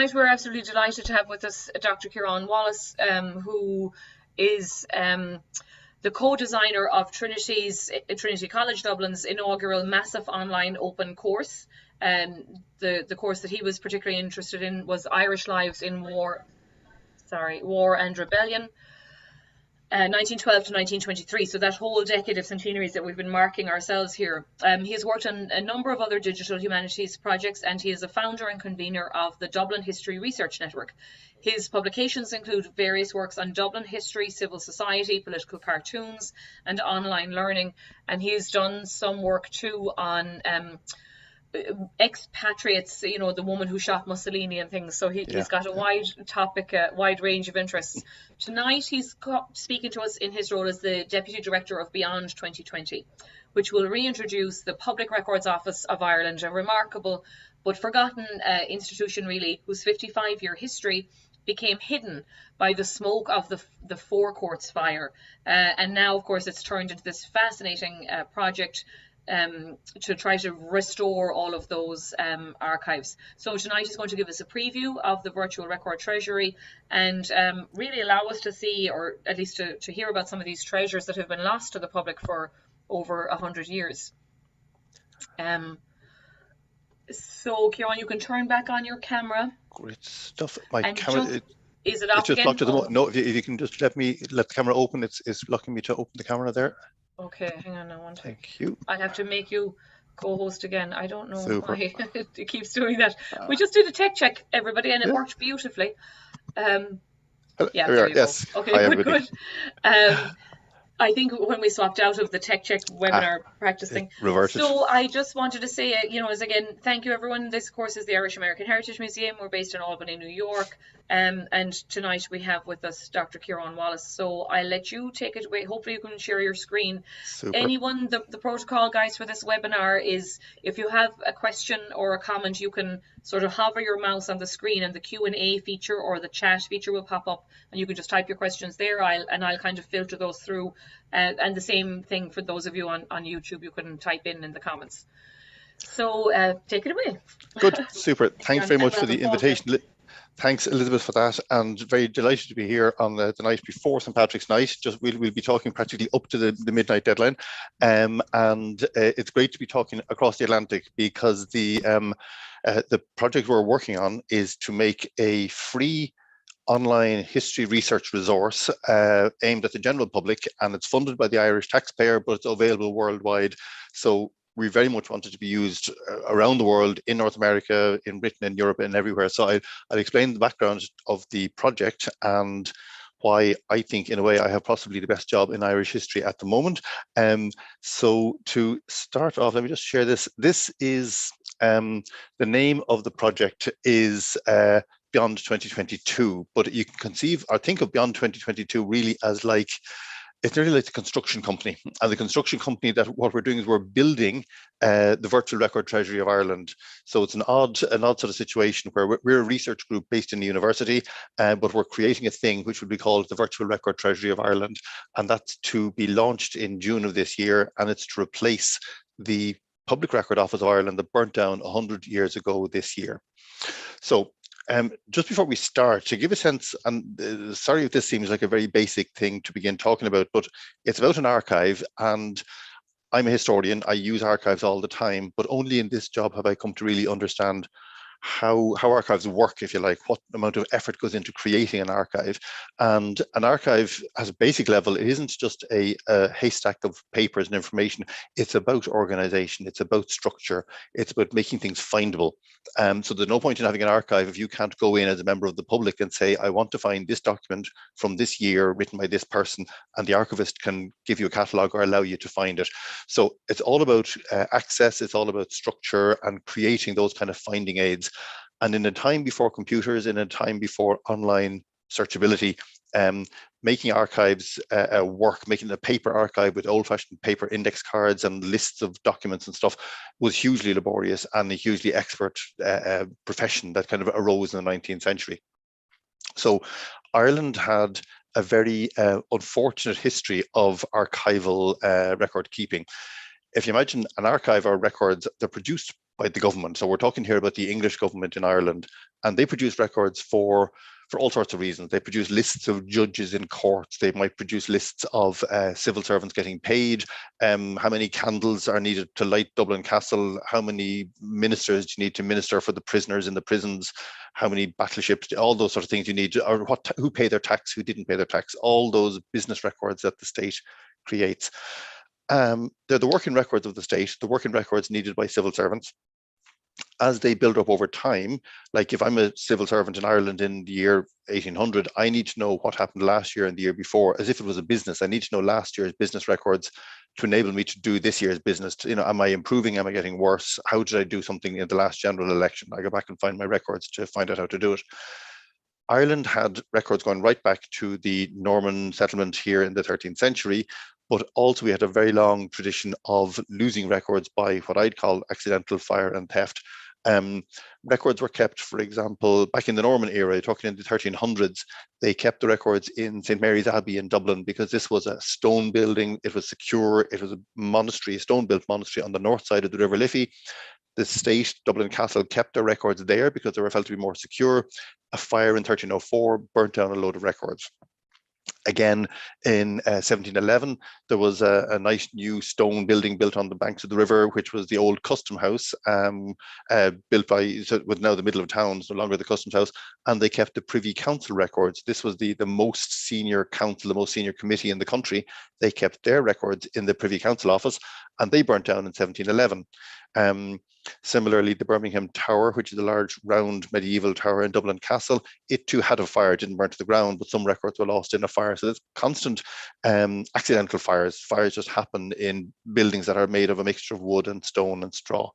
tonight we're absolutely delighted to have with us Dr. Ciarán Wallace, who is the co-designer of Trinity College Dublin's inaugural massive online open course. The course that he was particularly interested in was Irish Lives in War and Rebellion, 1912 to 1923, so that whole decade of centenaries that we've been marking ourselves here. He has worked on a number of other digital humanities projects, and he is a founder and convener of the Dublin History Research Network. His publications include various works on Dublin history, civil society, political cartoons, and online learning, and he has done some work too on expatriates, you know, the woman who shot Mussolini and things. So he's got a wide range of interests. Tonight he's speaking to us in his role as the Deputy Director of Beyond 2020, which will reintroduce the Public Records Office of Ireland, a remarkable but forgotten institution really, whose 55-year history became hidden by the smoke of the Four Courts fire. And now, of course, it's turned into this fascinating project to try to restore all of those archives. So tonight he's going to give us a preview of the virtual record treasury and really allow us to see, or at least to hear about some of these treasures that have been lost to the public for over 100 years. So Ciarán, you can turn back on your camera. Great stuff. My camera, is it off just again? Locked at the moment. No, if you can just let the camera open. It's locking me to open the camera there. Okay, hang on now one second. Thank you. I'll have to make you co-host again. I don't know Super. why it keeps doing that. We just did a tech check, everybody, and it worked beautifully. Yeah, there you go. Okay, hi, good. I think when we swapped out of the tech check webinar practicing. Reverted. So I just wanted to say, again, thank you everyone. This course is the Irish American Heritage Museum. We're based in Albany, New York. And tonight we have with us Dr. Ciarán Wallace. So I'll let you take it away. Hopefully you can share your screen. Super. Anyone, the protocol, guys, for this webinar is if you have a question or a comment, you can sort of hover your mouse on the screen and the Q&A feature or the chat feature will pop up and you can just type your questions there. I'll kind of filter those through. And the same thing for those of you on YouTube, you can type in the comments. So take it away. Good, super. Thanks very much for the invitation. Thanks, Elizabeth, for that, and very delighted to be here on the night before St. Patrick's Night. We'll be talking practically up to the midnight deadline, and it's great to be talking across the Atlantic because the project we're working on is to make a free online history research resource aimed at the general public, and it's funded by the Irish taxpayer, but it's available worldwide. So we very much want it to be used around the world, in North America, in Britain, in Europe, and everywhere. So I'll explain the background of the project and why I think, in a way, I have possibly the best job in Irish history at the moment. So to start off, let me just share this. This is the name of the project is Beyond 2022, but you can conceive or think of Beyond 2022 really as like, it's nearly like the construction company. And the construction company, that what we're doing is we're building the virtual record treasury of Ireland. So it's an odd sort of situation where we're a research group based in the university, but we're creating a thing which would be called the virtual record treasury of Ireland. And that's to be launched in June of this year. And it's to replace the Public Record Office of Ireland that burnt down 100 years ago this year. So just before we start, to give a sense, and sorry if this seems like a very basic thing to begin talking about, but it's about an archive, and I'm a historian. I use archives all the time, but only in this job have I come to really understand how archives work, if you like, what amount of effort goes into creating an archive. And an archive, as a basic level, it isn't just a haystack of papers and information. It's about organization, it's about structure, it's about making things findable. So there's no point in having an archive if you can't go in as a member of the public and say, I want to find this document from this year written by this person, and the archivist can give you a catalogue or allow you to find it. So it's all about access, it's all about structure and creating those kind of finding aids. And in a time before computers, in a time before online searchability, making archives work, making a paper archive with old-fashioned paper index cards and lists of documents and stuff was hugely laborious and a hugely expert profession that kind of arose in the 19th century. So Ireland had a very unfortunate history of archival record keeping. If you imagine an archive or records, they're produced by the government. So we're talking here about the English government in Ireland, and they produce records for all sorts of reasons. They produce lists of judges in courts. They might produce lists of civil servants getting paid, how many candles are needed to light Dublin Castle, how many ministers do you need to minister for the prisoners in the prisons, how many battleships, all those sort of things you need, or who paid their tax, who didn't pay their tax, all those business records that the state creates. They're the working records of the state, the working records needed by civil servants. As they build up over time, like if I'm a civil servant in Ireland in the year 1800, I need to know what happened last year and the year before, as if it was a business. I need to know last year's business records to enable me to do this year's business. Am I improving? Am I getting worse? How did I do something in the last general election? I go back and find my records to find out how to do it. Ireland had records going right back to the Norman settlement here in the 13th century, but also we had a very long tradition of losing records by what I'd call accidental fire and theft. Records were kept, for example, back in the Norman era, talking in the 1300s, they kept the records in St. Mary's Abbey in Dublin because this was a stone building, it was secure, it was a monastery, a stone-built monastery on the north side of the River Liffey. The state, Dublin Castle, kept their records there because they were felt to be more secure. A fire in 1304 burnt down a load of records. Again, in 1711, there was a nice new stone building built on the banks of the river, which was the old custom house, built by, so it was now the middle of town, no longer the customs house, and they kept the Privy Council records. This was the most senior council, the most senior committee in the country. They kept their records in the Privy Council office, and they burnt down in 1711. Similarly, the Birmingham Tower, which is a large round medieval tower in Dublin Castle, it too had a fire. It didn't burn to the ground, but some records were lost in a fire. So there's constant accidental fires. Fires just happen in buildings that are made of a mixture of wood and stone and straw.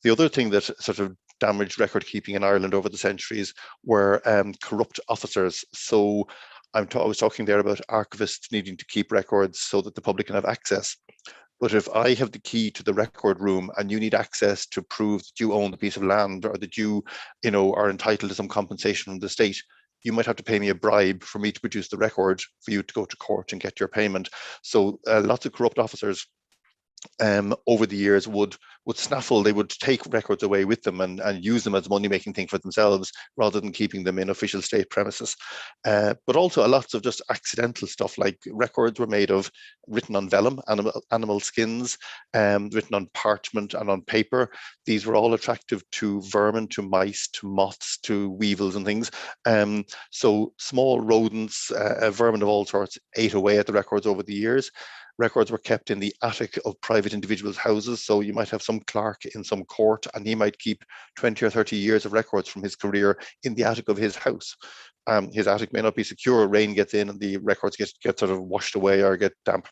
The other thing that sort of damaged record keeping in Ireland over the centuries were corrupt officers. So I was talking there about archivists needing to keep records so that the public can have access. But if I have the key to the record room and you need access to prove that you own the piece of land or that you are entitled to some compensation from the state, you might have to pay me a bribe for me to produce the record for you to go to court and get your payment. So lots of corrupt officers over the years would snaffle. They would take records away with them and use them as a money-making thing for themselves rather than keeping them in official state premises. But also lots of just accidental stuff, like records were written on vellum, animal skins, written on parchment and on paper. These were all attractive to vermin, to mice, to moths, to weevils and things. So small rodents, vermin of all sorts, ate away at the records over the years. Records were kept in the attic of private individuals' houses. So you might have some clerk in some court and he might keep 20 or 30 years of records from his career in the attic of his house. His attic may not be secure, rain gets in and the records get sort of washed away or get damp.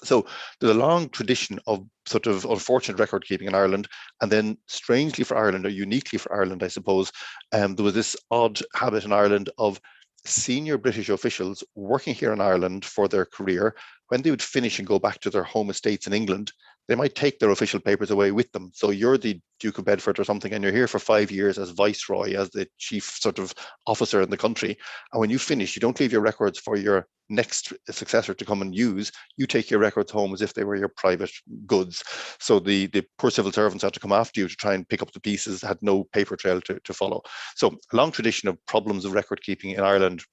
So there's a long tradition of sort of unfortunate record keeping in Ireland. And then strangely for Ireland, or uniquely for Ireland, I suppose, there was this odd habit in Ireland of senior British officials working here in Ireland for their career. When they would finish and go back to their home estates in England, they might take their official papers away with them. So you're the Duke of Bedford or something, and you're here for 5 years as Viceroy, as the chief sort of officer in the country. And when you finish, you don't leave your records for your next successor to come and use. You take your records home as if they were your private goods. So the poor civil servants had to come after you to try and pick up the pieces, had no paper trail to follow. So a long tradition of problems of record keeping in Ireland.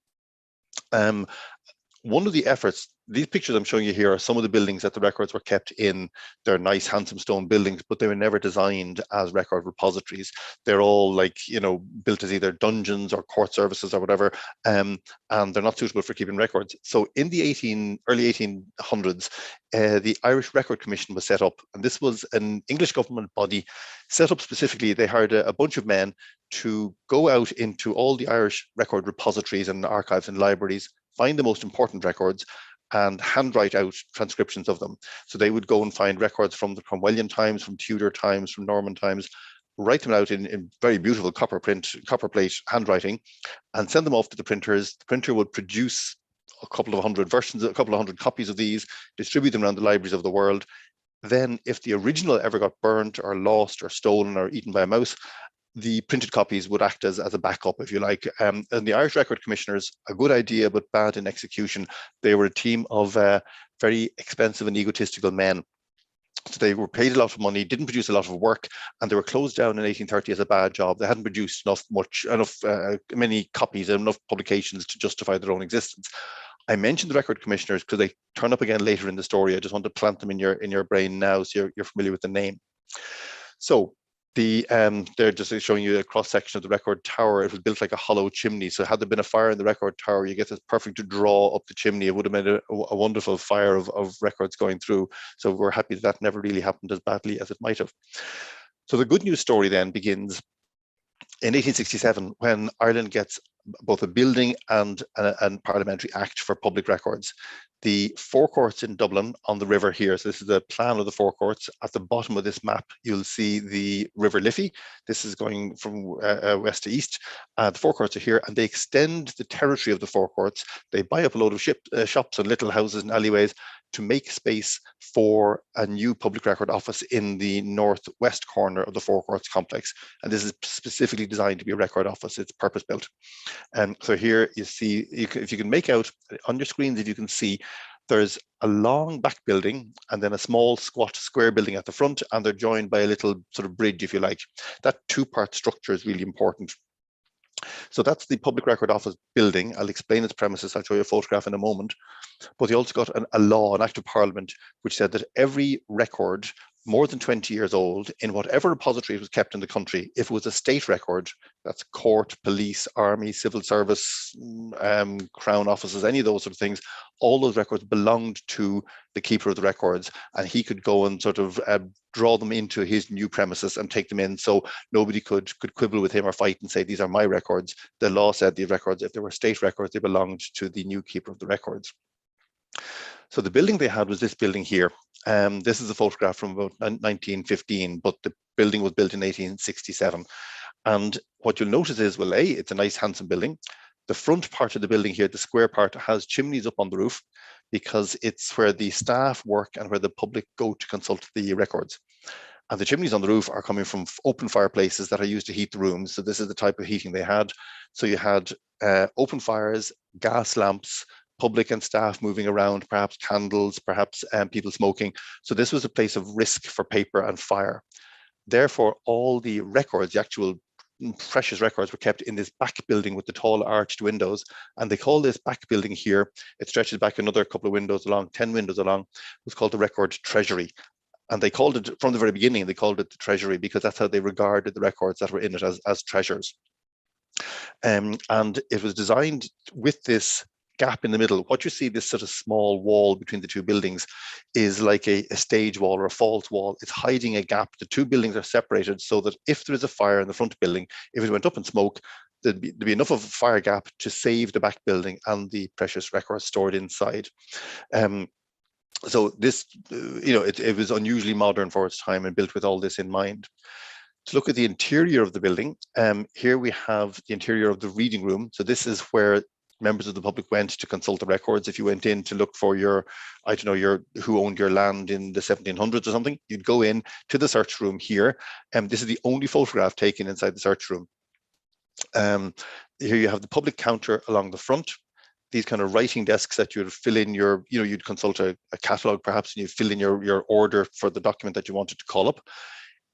One of the efforts, these pictures I'm showing you here are some of the buildings that the records were kept in. They're nice, handsome stone buildings, but they were never designed as record repositories. They're all built as either dungeons or court services or whatever, and they're not suitable for keeping records. So in the early 1800s, the Irish Record Commission was set up, and this was an English government body set up specifically. They hired a bunch of men to go out into all the Irish record repositories and archives and libraries, find the most important records and handwrite out transcriptions of them. So they would go and find records from the Cromwellian times, from Tudor times, from Norman times, write them out in very beautiful copper plate handwriting, and send them off to the printers. The printer would produce a couple of hundred versions, a couple of hundred copies of these, distribute them around the libraries of the world. Then if the original ever got burnt or lost or stolen or eaten by a mouse, the printed copies would act as a backup, if you like. And the Irish Record Commissioners, a good idea, but bad in execution. They were a team of very expensive and egotistical men So they were paid a lot of money, didn't produce a lot of work, and they were closed down in 1830 as a bad job. They hadn't produced many copies and enough publications to justify their own existence. I mentioned the record commissioners because they turn up again later in the story. I just want to plant them in your brain now, so you're familiar with the name. So they're just showing you a cross section of the record tower. It was built like a hollow chimney. So had there been a fire in the record tower, you get this perfect draw up the chimney. It would have made a wonderful fire of records going through. So we're happy that never really happened as badly as it might have. So the good news story then begins in 1867, when Ireland gets both a building and parliamentary act for public records. The forecourts in Dublin on the river here. So this is the plan of the forecourts. At the bottom of this map, you'll see the River Liffey. This is going from west to east. The forecourts are here, and they extend the territory of the forecourts. They buy up a load of shops and little houses and alleyways to make space for a new public record office in the northwest corner of the forecourts complex. And this is specifically designed to be a record office. It's purpose-built. And so here you see, if you can make out on your screens, if you can see, there's a long back building and then a small squat square building at the front, and they're joined by a little sort of bridge, if you like. That two-part structure is really important. So that's the public record office building. I'll explain its premises. I'll show you a photograph in a moment. But they also got a law, an act of parliament, which said that every record more than 20 years old in whatever repository it was kept in the country, if it was a state record, that's court, police, army, civil service, crown offices, any of those sort of things, all those records belonged to the keeper of the records, and he could go and sort of draw them into his new premises and take them in. So nobody could quibble with him or fight and say, these are my records. The law said the records, if they were state records, they belonged to the new keeper of the records. So the building they had was this building here. This is a photograph from about 1915, but the building was built in 1867. And what you'll notice is, well, it's a nice, handsome building. The front part of the building here, the square part, has chimneys up on the roof because it's where the staff work and where the public go to consult the records. And the chimneys on the roof are coming from open fireplaces that are used to heat the rooms. So this is the type of heating they had. So you had open fires, gas lamps, public and staff moving around, perhaps candles, perhaps people smoking. So this was a place of risk for paper and fire. Therefore, all the records, the actual precious records, were kept in this back building with the tall arched windows. And they call this back building here, it stretches back another couple of windows along, 10 windows along, was called the Record Treasury. And they called it, from the very beginning, they called it the Treasury because that's how they regarded the records that were in it as treasures. And it was designed with this gap in the middle. What you see, this sort of small wall between the two buildings, is like a stage wall or a false wall. It's hiding a gap. The two buildings are separated so that if there is a fire in the front building, if it went up in smoke, there'd be enough of a fire gap to save the back building and the precious records stored inside. So this, it was unusually modern for its time and built with all this in mind. To look at the interior of the building, here we have the interior of the reading room. So this is where members of the public went to consult the records. If you went in to look for who owned your land in the 1700s or something, you'd go in to the search room here. This is the only photograph taken inside the search room. Here you have the public counter along the front. These kind of writing desks that you'd fill in you'd consult a catalogue perhaps, and you fill in your order for the document that you wanted to call up.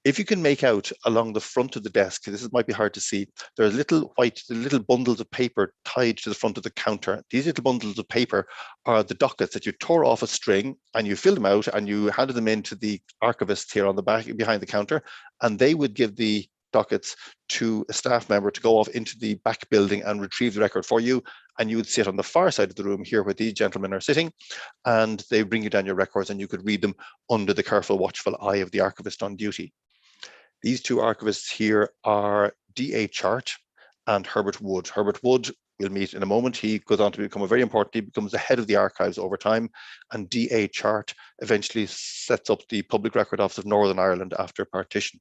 If you can make out along the front of the desk, this might be hard to see, there's little bundles of paper tied to the front of the counter. These little bundles of paper are the dockets that you tore off a string and you filled them out and you handed them in to the archivist here on the back behind the counter, and they would give the dockets to a staff member to go off into the back building and retrieve the record for you. And you would sit on the far side of the room here where these gentlemen are sitting, and they bring you down your records and you could read them under the careful, watchful eye of the archivist on duty. These two archivists here are D.A. Chart and Herbert Wood. Herbert Wood, we'll meet in a moment. He goes on to become he becomes the head of the archives over time. And D.A. Chart eventually sets up the Public Record Office of Northern Ireland after partition.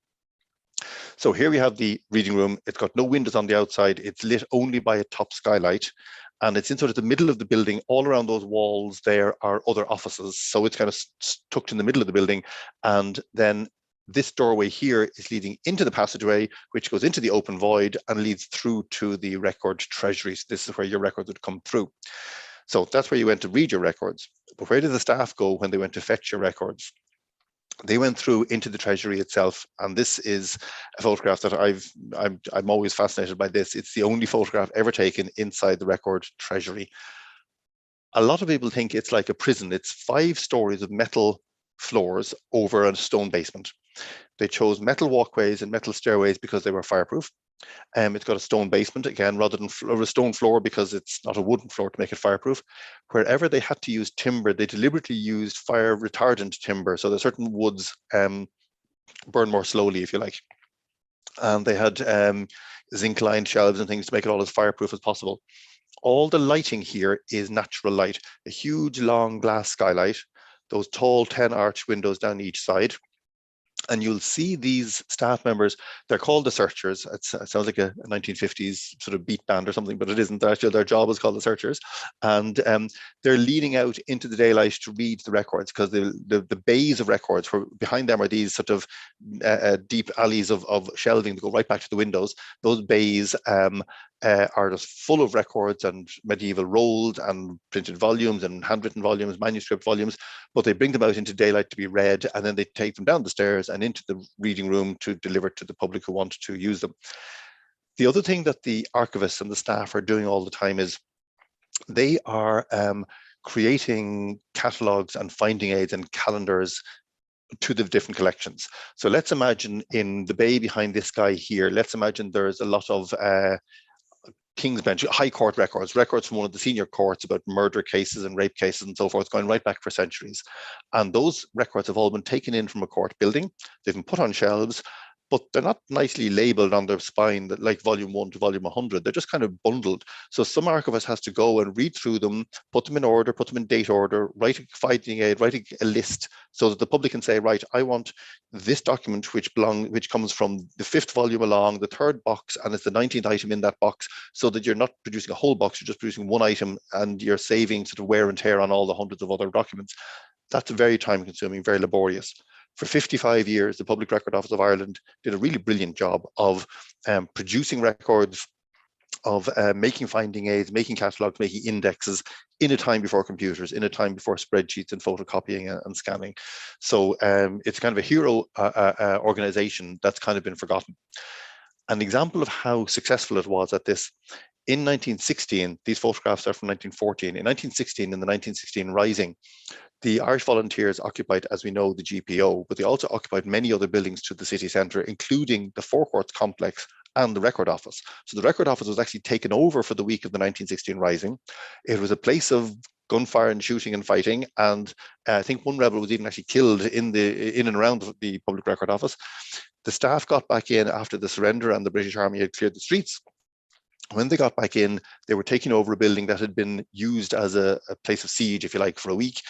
So here we have the reading room. It's got no windows on the outside. It's lit only by a top skylight. And it's in sort of the middle of the building. All around those walls there are other offices. So it's kind of tucked in the middle of the building. And then this doorway here is leading into the passageway, which goes into the open void and leads through to the record treasury. So this is where your records would come through. So that's where you went to read your records. But where did the staff go when they went to fetch your records? They went through into the Treasury itself, and this is a photograph that I'm always fascinated by this. It's the only photograph ever taken inside the record Treasury. A lot of people think it's like a prison. It's 5 stories of metal floors over a stone basement. They chose metal walkways and metal stairways because they were fireproof. It's got a stone basement, again, rather than a stone floor because it's not a wooden floor to make it fireproof. Wherever they had to use timber, they deliberately used fire retardant timber. So there's certain woods burn more slowly, if you like. And they had zinc lined shelves and things to make it all as fireproof as possible. All the lighting here is natural light, a huge long glass skylight, those tall 10 arch windows down each side. And you'll see these staff members, they're called the searchers. It sounds like a 1950s sort of beat band or something, but it isn't. Actually, their job is called the searchers. And they're leaning out into the daylight to read the records, because the bays of records, where behind them are these sort of deep alleys of shelving that go right back to the windows. Those bays are just full of records and medieval rolls and printed volumes and handwritten volumes, manuscript volumes, but they bring them out into daylight to be read, and then they take them down the stairs and into the reading room to deliver to the public who want to use them. The other thing that the archivists and the staff are doing all the time is they are creating catalogues and finding aids and calendars to the different collections. So let's imagine in the bay behind this guy here, let's imagine there's a lot of King's Bench, High Court records from one of the senior courts about murder cases and rape cases and so forth, going right back for centuries. And those records have all been taken in from a court building. They've been put on shelves, but they're not nicely labeled on their spine, like volume 1 to volume 100. They're just kind of bundled. So some archivist has to go and read through them, put them in order, put them in date order, write a finding aid, write a list, so that the public can say, right, I want this document which comes from the 5th volume along, the 3rd box, and it's the 19th item in that box, so that you're not producing a whole box, you're just producing one item, and you're saving sort of wear and tear on all the hundreds of other documents. That's very time consuming, very laborious. For 55 years, the Public Record Office of Ireland did a really brilliant job of producing records, of making finding aids, making catalogues, making indexes in a time before computers, in a time before spreadsheets and photocopying and scanning. So it's kind of a hero organization that's kind of been forgotten. An example of how successful it was at this, in 1916, these photographs are from 1914. In 1916, in the 1916 Rising, the Irish Volunteers occupied, as we know, the GPO, but they also occupied many other buildings to the city centre, including the Four Courts complex and the Record Office. So the Record Office was actually taken over for the week of the 1916 Rising. It was a place of gunfire and shooting and fighting, and I think one rebel was even actually killed in and around the Public Record Office. The staff got back in after the surrender and the British Army had cleared the streets. When they got back in, they were taking over a building that had been used as a place of siege, if you like, for a week.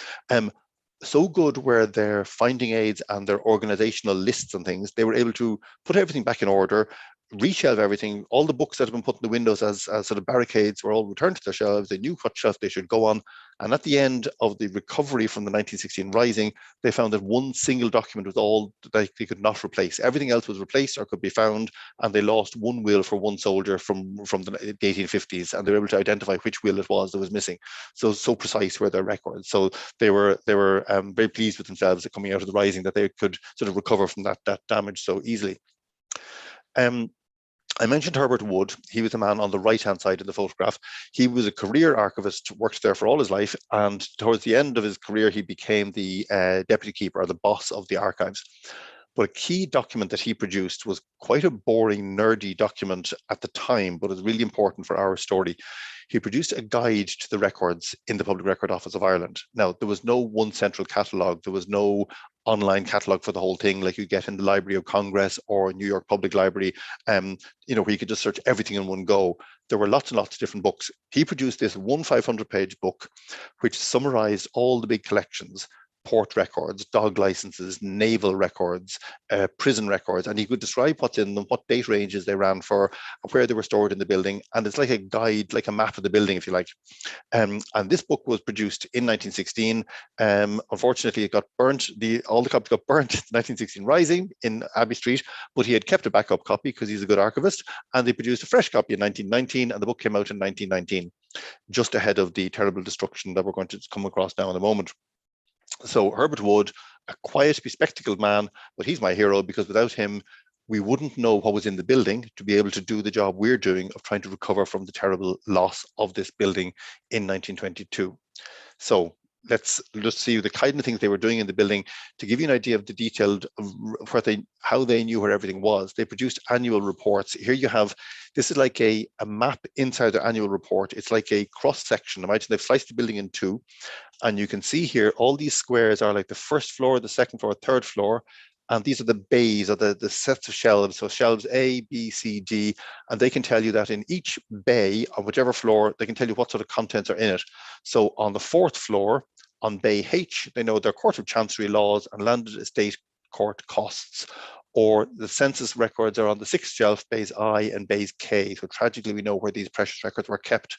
So good were their finding aids and their organizational lists and things, they were able to put everything back in order, reshelve everything. All the books that had been put in the windows as sort of barricades were all returned to their shelves. They knew what shelf they should go on. And at the end of the recovery from the 1916 Rising, they found that one single document was all that they could not replace. Everything else was replaced or could be found, and they lost one will for one soldier from the 1850s, and they were able to identify which will it was that was missing. So precise were their records. So they were very pleased with themselves at coming out of the Rising, that they could sort of recover from that damage so easily. I mentioned Herbert Wood. He was the man on the right-hand side of the photograph. He was a career archivist, worked there for all his life, and towards the end of his career, he became the deputy keeper, or the boss of the archives. But a key document that he produced was quite a boring, nerdy document at the time, but it's really important for our story. He produced a guide to the records in the Public Record Office of Ireland. Now, there was no one central catalogue. There was no online catalogue for the whole thing like you get in the Library of Congress or New York Public Library, where you could just search everything in one go. There were lots and lots of different books. He produced this 500-page book, which summarized all the big collections: port records, dog licenses, naval records, prison records, and he could describe what's in them, what date ranges they ran for, where they were stored in the building. And it's like a guide, like a map of the building, if you like. And this book was produced in 1916. Unfortunately, it got burnt. All the copies got burnt in the 1916 Rising in Abbey Street, but he had kept a backup copy because he's a good archivist, and they produced a fresh copy in 1919, and the book came out in 1919, just ahead of the terrible destruction that we're going to come across now in a moment. So Herbert Wood, a quiet, bespectacled man, but he's my hero because without him, we wouldn't know what was in the building to be able to do the job we're doing of trying to recover from the terrible loss of this building in 1922. So let's just see the kind of things they were doing in the building to give you an idea of the detailed of how they knew where everything was. They produced annual reports. Here you have, this is like a map inside their annual report. It's like a cross section. Imagine they've sliced the building in two, and you can see here all these squares are like the first floor, the second floor, third floor. And these are the bays, or the sets of shelves. So shelves A, B, C, D, and they can tell you that in each bay on whichever floor, they can tell you what sort of contents are in it. So on the fourth floor, on Bay H, they know their Court of Chancery laws and landed estate court costs. Or the census records are on the sixth shelf, bays I and bays K. So tragically, we know where these precious records were kept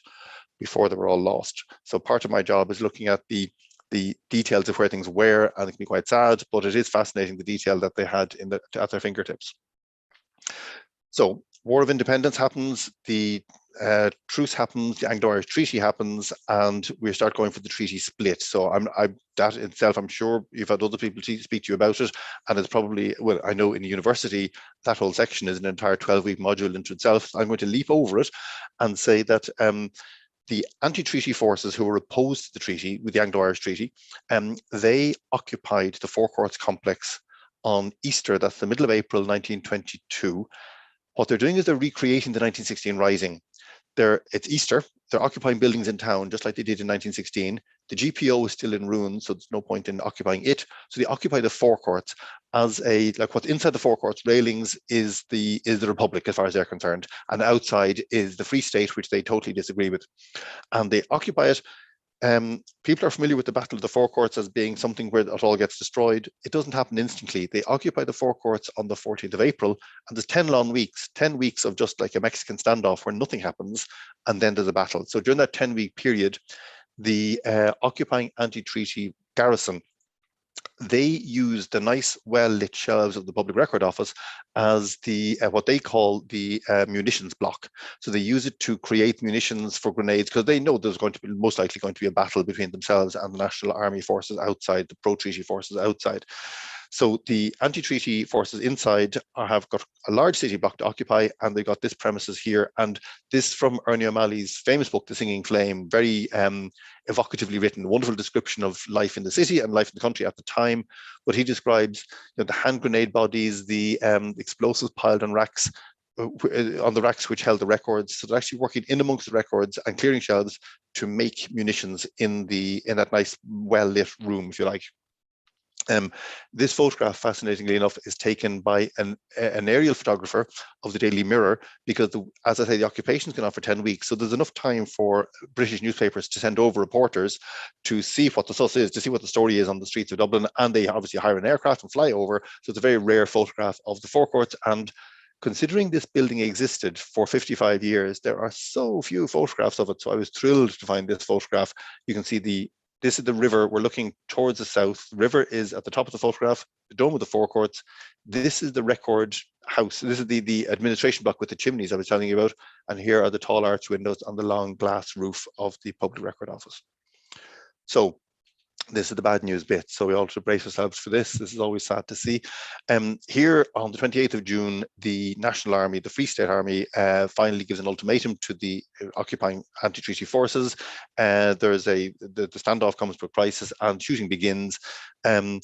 before they were all lost. So part of my job is looking at the details of where things were, and it can be quite sad, but it is fascinating the detail that they had at their fingertips. So War of Independence happens, the truce happens, the Anglo-Irish Treaty happens, and we start going for the treaty split. So that itself, I'm sure you've had other people speak to you about it, and it's probably, well, I know in the university, that whole section is an entire 12-week module into itself. I'm going to leap over it and say that the anti-treaty forces who were opposed to the treaty, with the Anglo-Irish Treaty, they occupied the Four Courts complex on Easter, that's the middle of April 1922. What they're doing is they're recreating the 1916 Rising. It's Easter, they're occupying buildings in town just like they did in 1916. The GPO is still in ruins, so there's no point in occupying it. So they occupy the Four Courts as like what's inside the Four Courts railings is the Republic as far as they're concerned, and outside is the Free State, which they totally disagree with. And they occupy it. People are familiar with the Battle of the Four Courts as being something where it all gets destroyed. It doesn't happen instantly. They occupy the Four Courts on the 14th of April, and there's 10 long weeks, 10 weeks of just like a Mexican standoff where nothing happens, and then there's a battle. So during that 10-week period, the occupying anti-treaty garrison, they use the nice, well-lit shelves of the Public Record Office as what they call the munitions block. So they use it to create munitions for grenades because they know there's going to be most likely going to be a battle between themselves and the National Army forces outside, the pro-treaty forces outside. So the anti-treaty forces inside have got a large city block to occupy, and they got this premises here. And this from Ernie O'Malley's famous book, The Singing Flame, very evocatively written, wonderful description of life in the city and life in the country at the time. But he describes the hand grenade bodies, the explosives piled on racks, on the racks which held the records. So they're actually working in amongst the records and clearing shelves to make munitions in that nice, well-lit room, if you like. This photograph, fascinatingly enough, is taken by an aerial photographer of the Daily Mirror because, as I say, the occupation's gone on for 10 weeks. So there's enough time for British newspapers to send over reporters to see what the sus is, to see what the story is on the streets of Dublin. And they obviously hire an aircraft and fly over. So it's a very rare photograph of the Four Courts. And considering this building existed for 55 years, there are so few photographs of it. So I was thrilled to find this photograph. You can see this is the river. We're looking towards the south. The river is at the top of the photograph, the dome of the Four Courts. This is the record house. This is the administration block with the chimneys I was telling you about. And here are the tall arch windows on the long glass roof of the Public Record Office. So this is the bad news bit. So we all should brace ourselves for this. This is always sad to see. Here on the 28th of June, the National Army, the Free State Army, finally gives an ultimatum to the occupying anti-treaty forces. The standoff comes to a crisis and shooting begins. The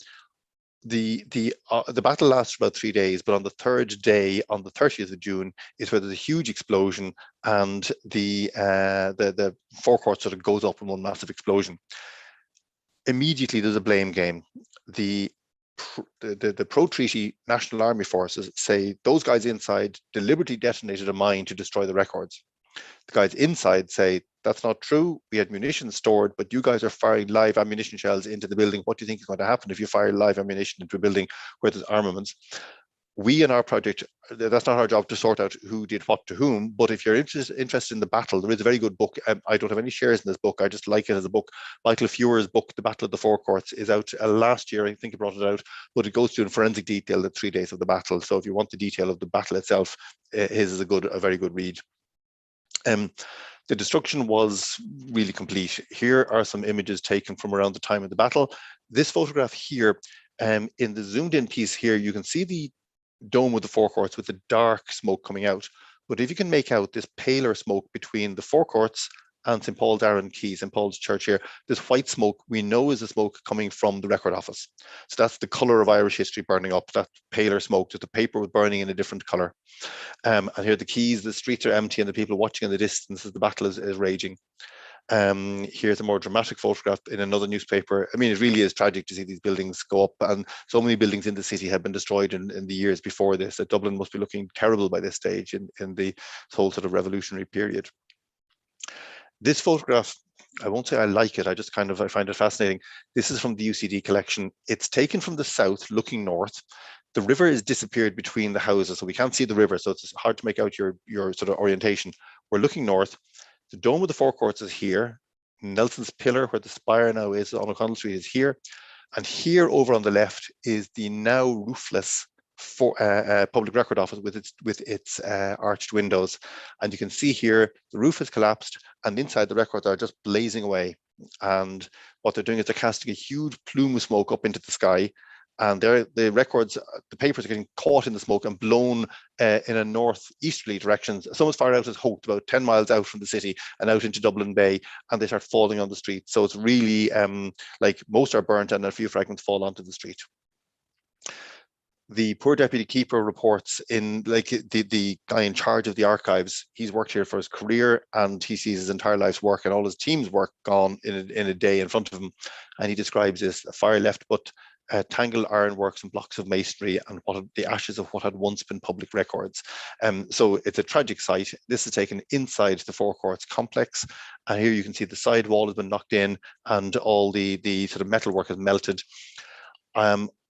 battle lasts about 3 days, but on the third day, on the 30th of June, is where there's a huge explosion, and the Four Courts sort of goes up in one massive explosion. Immediately there's a blame game. The pro-treaty National Army forces say those guys inside deliberately detonated a mine to destroy the records. The guys inside say that's not true. We had munitions stored, but you guys are firing live ammunition shells into the building. What do you think is going to happen if you fire live ammunition into a building where there's armaments? We in our project, that's not our job to sort out who did what to whom, but if you're interested in the battle, there is a very good book. I don't have any shares in this book. I just like it as a book. Michael Fewer's book, The Battle of the Four Courts, is out last year. I think he brought it out, but it goes through in forensic detail the 3 days of the battle. So if you want the detail of the battle itself, his is a very good read. The destruction was really complete. Here are some images taken from around the time of the battle. This photograph here, in the zoomed in piece here, you can see the dome of the forecourts with the dark smoke coming out. But if you can make out this paler smoke between the forecourts and St. Paul's Arran Quay, St. Paul's Church here, this white smoke we know is the smoke coming from the record office. So that's the colour of Irish history burning up, that paler smoke, that the paper was burning in a different colour. And here the quays, the streets are empty and the people watching in the distance as the battle is raging. Here's a more dramatic photograph in another newspaper. I mean, it really is tragic to see these buildings go up, and so many buildings in the city have been destroyed in the years before this. That Dublin must be looking terrible by this stage in the whole sort of revolutionary period. This photograph, I won't say I like it, I find it fascinating. This is from the UCD collection. It's taken from the south looking north. The river is disappeared between the houses, so we can't see the river, so it's hard to make out your sort of orientation. We're looking north. The dome of the forecourts is here. Nelson's Pillar, where the spire now is on O'Connell Street, is here. And here over on the left is the now roofless public record office with its arched windows. And you can see here the roof has collapsed and inside the records are just blazing away. And what they're doing is they're casting a huge plume of smoke up into the sky. And the records, the papers are getting caught in the smoke and blown in a northeasterly direction, some as far out as Hope, about 10 miles out from the city and out into Dublin Bay, and they start falling on the street. So it's really like most are burnt and a few fragments fall onto the street. The poor deputy keeper reports in, like, the guy in charge of the archives, he's worked here for his career and he sees his entire life's work and all his team's work gone in a day in front of him. And he describes this: a fire left but tangled ironworks and blocks of masonry and the ashes of what had once been public records. So it's a tragic sight. This is taken inside the forecourts complex. And here you can see the side wall has been knocked in and all the sort of metalwork has melted.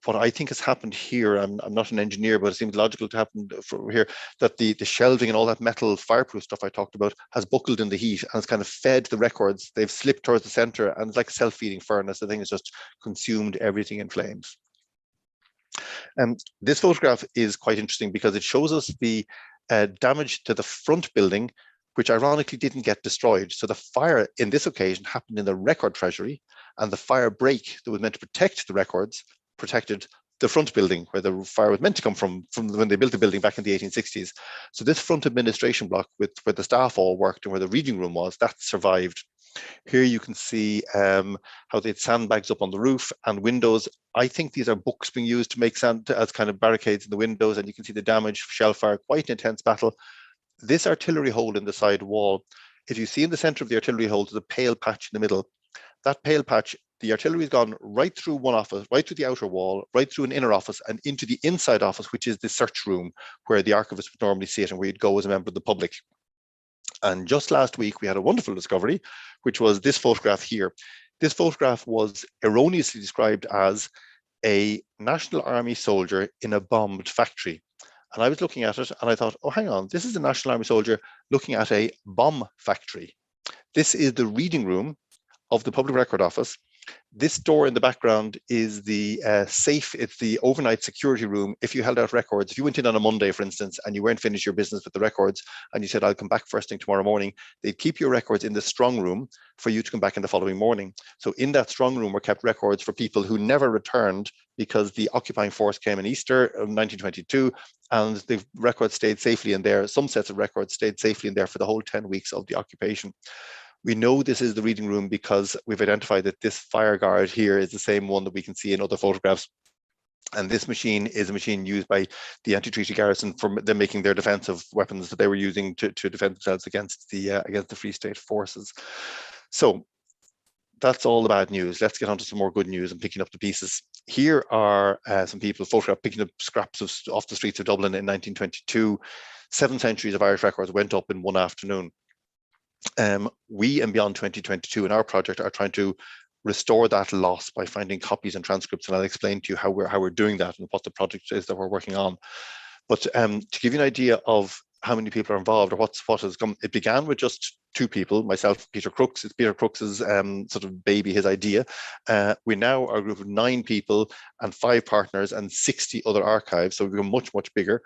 What I think has happened here, I'm not an engineer, but it seems logical to happen from here, that the shelving and all that metal fireproof stuff I talked about has buckled in the heat and it's kind of fed the records. They've slipped towards the center and it's like a self-feeding furnace. The thing has just consumed everything in flames. This photograph is quite interesting because it shows us the damage to the front building, which ironically didn't get destroyed. So the fire in this occasion happened in the record treasury, and the fire break that was meant to protect the records protected the front building where the fire was meant to come from when they built the building back in the 1860s. So this front administration block with where the staff all worked and where the reading room was, that survived. Here you can see how they had sandbags up on the roof and windows. I think these are books being used to make sand as kind of barricades in the windows, and you can see the damage, shell fire, quite an intense battle. This artillery hole in the side wall, if you see in the center of the artillery hole, there's a pale patch in the middle. That pale patch, the artillery has gone right through one office, right through the outer wall, right through an inner office and into the inside office, which is the search room where the archivist would normally sit and where you'd go as a member of the public. And just last week, we had a wonderful discovery, which was this photograph here. This photograph was erroneously described as a National Army soldier in a bombed factory. And I was looking at it and I thought, oh, hang on, this is a National Army soldier looking at a bomb factory. This is the reading room of the Public Record Office. This door in the background is the safe. It's the overnight security room. If you held out records, if you went in on a Monday, for instance, and you weren't finished your business with the records, and you said, I'll come back first thing tomorrow morning, they'd keep your records in the strong room for you to come back in the following morning. So in that strong room were kept records for people who never returned because the occupying force came in Easter of 1922, and the records stayed safely in there. Some sets of records stayed safely in there for the whole 10 weeks of the occupation. We know this is the reading room because we've identified that this fire guard here is the same one that we can see in other photographs. And this machine is a machine used by the anti-treaty garrison for them making their defensive weapons that they were using to defend themselves against the Free State forces. So that's all the bad news. Let's get on to some more good news and picking up the pieces. Here are some people photographed picking up scraps off the streets of Dublin in 1922. 7 centuries of Irish records went up in one afternoon. We and Beyond 2022 in our project are trying to restore that loss by finding copies and transcripts, and I'll explain to you how we're doing that and what the project is that we're working on. But to give you an idea of how many people are involved or what has come, it began with just 2 people, myself, Peter Crooks. It's Peter Crooks's sort of baby, his idea. We now are a group of 9 people and 5 partners and 60 other archives, so we've become much, much bigger.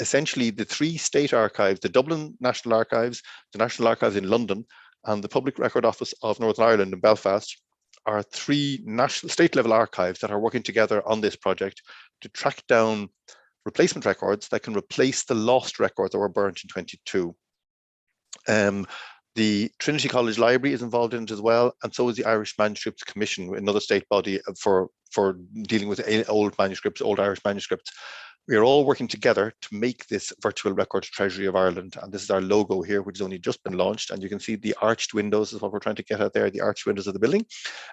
essentially the 3 state archives, the Dublin National Archives, the National Archives in London, and the Public Record Office of Northern Ireland in Belfast, are 3 national state-level archives that are working together on this project to track down replacement records that can replace the lost records that were burnt in 22. The Trinity College Library is involved in it as well, and so is the Irish Manuscripts Commission, another state body for dealing with old manuscripts, old Irish manuscripts. We are all working together to make this virtual record Treasury of Ireland, and this is our logo here, which has only just been launched, and you can see the arched windows is what we're trying to get out there, the arched windows of the building.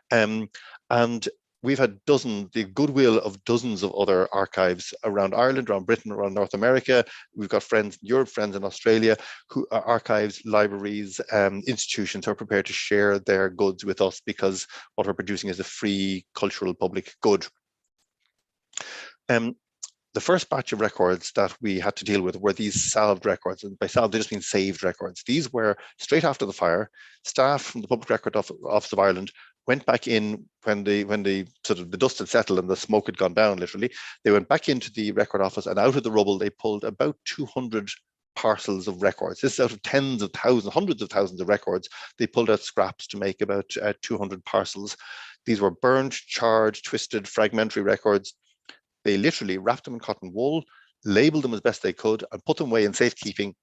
And we've had the goodwill of dozens of other archives around Ireland, around Britain, around North America. We've got friends in Europe, friends in Australia, who are archives, libraries, institutions who are prepared to share their goods with us because what we're producing is a free cultural public good. The first batch of records that we had to deal with were these salved records, and by salved they just mean saved records. These were straight after the fire. Staff from the Public Record Office of Ireland went back in when the dust had settled and the smoke had gone down, literally. They went back into the record office, and out of the rubble they pulled about 200 parcels of records. This is out of tens of thousands, hundreds of thousands of records. They pulled out scraps to make about 200 parcels. These were burned, charred, twisted, fragmentary records. They literally wrapped them in cotton wool, labeled them as best they could, and put them away in safekeeping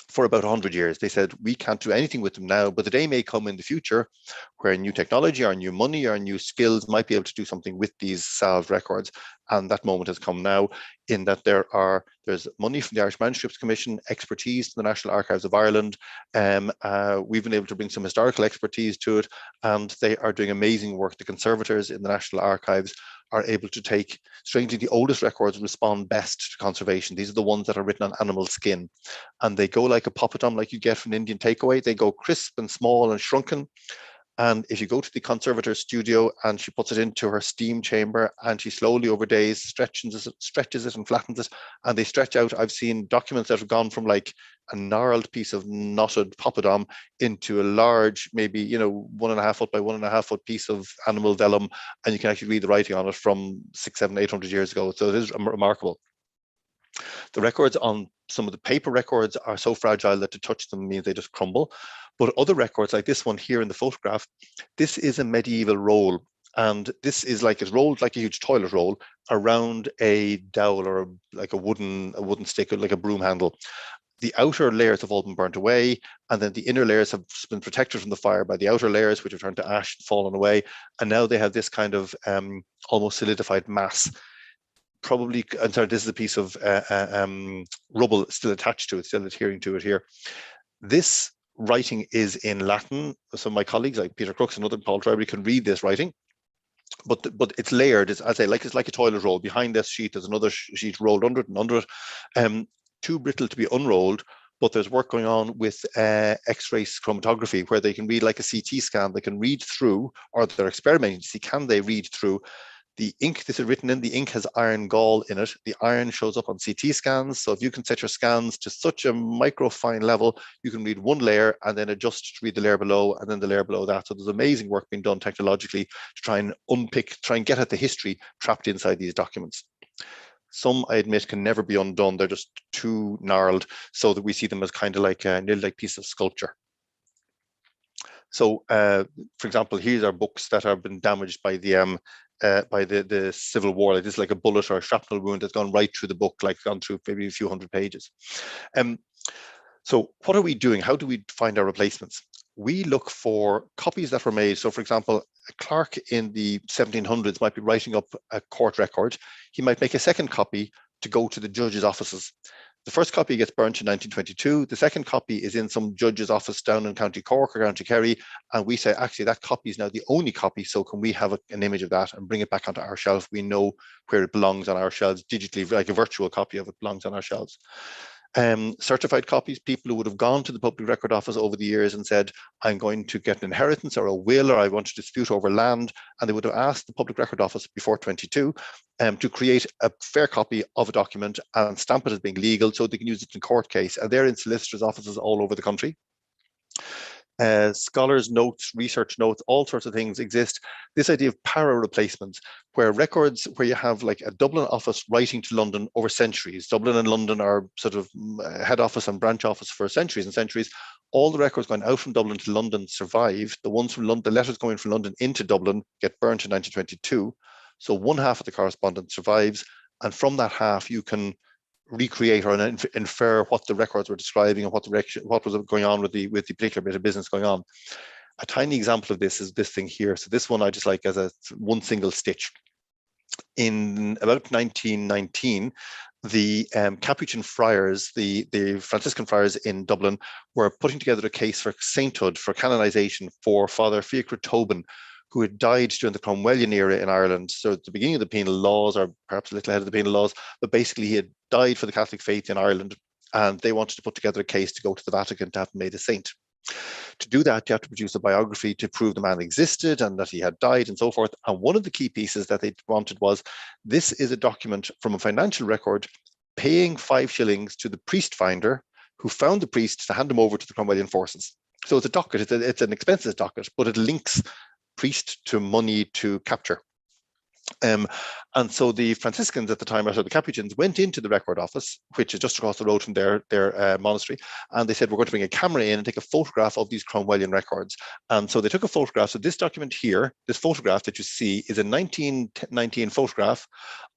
for about 100 years. They said, we can't do anything with them now, but the day may come in the future where new technology or new money or new skills might be able to do something with these salved records. And that moment has come now, in that there's money from the Irish Manuscripts Commission, expertise from the National Archives of Ireland. We've been able to bring some historical expertise to it, and they are doing amazing work. The conservators in the National Archives are able to take, strangely, the oldest records respond best to conservation. These are the ones that are written on animal skin, and they go like a poppadom, like you get from an Indian takeaway. They go crisp and small and shrunken. And if you go to the conservator's studio and she puts it into her steam chamber and she slowly over days stretches it and flattens it, and they stretch out. I've seen documents that have gone from like a gnarled piece of knotted poppadom into a large, maybe 1.5 foot by 1.5 foot piece of animal vellum, and you can actually read the writing on it from 600, 700, 800 years ago. So it is remarkable. The records on some of the paper records are so fragile that to touch them means they just crumble. But other records, like this one here in the photograph, this is a medieval roll. And this is like, it's rolled like a huge toilet roll around a dowel or like a wooden stick, or like a broom handle. The outer layers have all been burnt away, and then the inner layers have been protected from the fire by the outer layers, which have turned to ash and fallen away. And now they have this kind of almost solidified mass. Probably, I'm sorry, this is a piece of rubble still attached to it, still adhering to it here. This writing is in Latin. Some of my colleagues, like Peter Crooks and other Paul Treasury, can read this writing, but it's layered. It's like a toilet roll. Behind this sheet, there's another sheet rolled under it and under it. Too brittle to be unrolled, but there's work going on with X-ray chromatography, where they can read like a CT scan. They can read through, or they're experimenting to see, can they read through the ink. This is written in, the ink has iron gall in it. The iron shows up on CT scans. So if you can set your scans to such a microfine level, you can read one layer and then adjust to read the layer below and then the layer below that. So there's amazing work being done technologically to try and get at the history trapped inside these documents. Some, I admit, can never be undone. They're just too gnarled, so that we see them as kind of like nearly like piece of sculpture. So, for example, here's our books that have been damaged by the Civil War. Like this, like a bullet or a shrapnel wound that's gone right through the book, like gone through maybe a few hundred pages. So what are we doing? How do we find our replacements? We look for copies that were made. So, for example, a clerk in the 1700s might be writing up a court record. He might make a second copy to go to the judge's offices. The first copy gets burnt in 1922. The second copy is in some judge's office down in County Cork or County Kerry. And we say, actually, that copy is now the only copy. So can we have an image of that and bring it back onto our shelf? We know where it belongs on our shelves digitally, like a virtual copy of it belongs on our shelves. Certified copies, people who would have gone to the Public Record Office over the years and said, I'm going to get an inheritance or a will, or I want to dispute over land, and they would have asked the Public Record Office before 22 to create a fair copy of a document and stamp it as being legal so they can use it in court case, and they're in solicitors' offices all over the country. Scholars' notes, research notes, all sorts of things exist. This idea of para replacements, where records, where you have like a Dublin office writing to London over centuries. Dublin and London are sort of head office and branch office for centuries and centuries. All the records going out from Dublin to London survive. The ones from London, the letters going from London into Dublin get burnt in 1922. So one half of the correspondence survives. And from that half, you can recreate or infer what the records were describing and what was going on with the particular bit of business going on. A tiny example of this is this thing here. So this one I just like as a one single stitch. In about 1919, the Capuchin friars, the Franciscan friars in Dublin, were putting together a case for sainthood, for canonization for Father Fiacre Tobin, who had died during the Cromwellian era in Ireland. So at the beginning of the penal laws, or perhaps a little ahead of the penal laws, but basically he had died for the Catholic faith in Ireland, and they wanted to put together a case to go to the Vatican to have him made a saint. To do that, you have to produce a biography to prove the man existed and that he had died and so forth. And one of the key pieces that they wanted was, this is a document from a financial record paying 5 shillings to the priest finder who found the priest to hand him over to the Cromwellian forces. So it's a docket, it's an expenses docket, but it links priest to money to capture. And so the Franciscans at the time, or so the Capuchins, went into the record office, which is just across the road from their monastery, and they said, we're going to bring a camera in and take a photograph of these Cromwellian records. And so they took a photograph. So this document here, this photograph that you see, is a 1919 photograph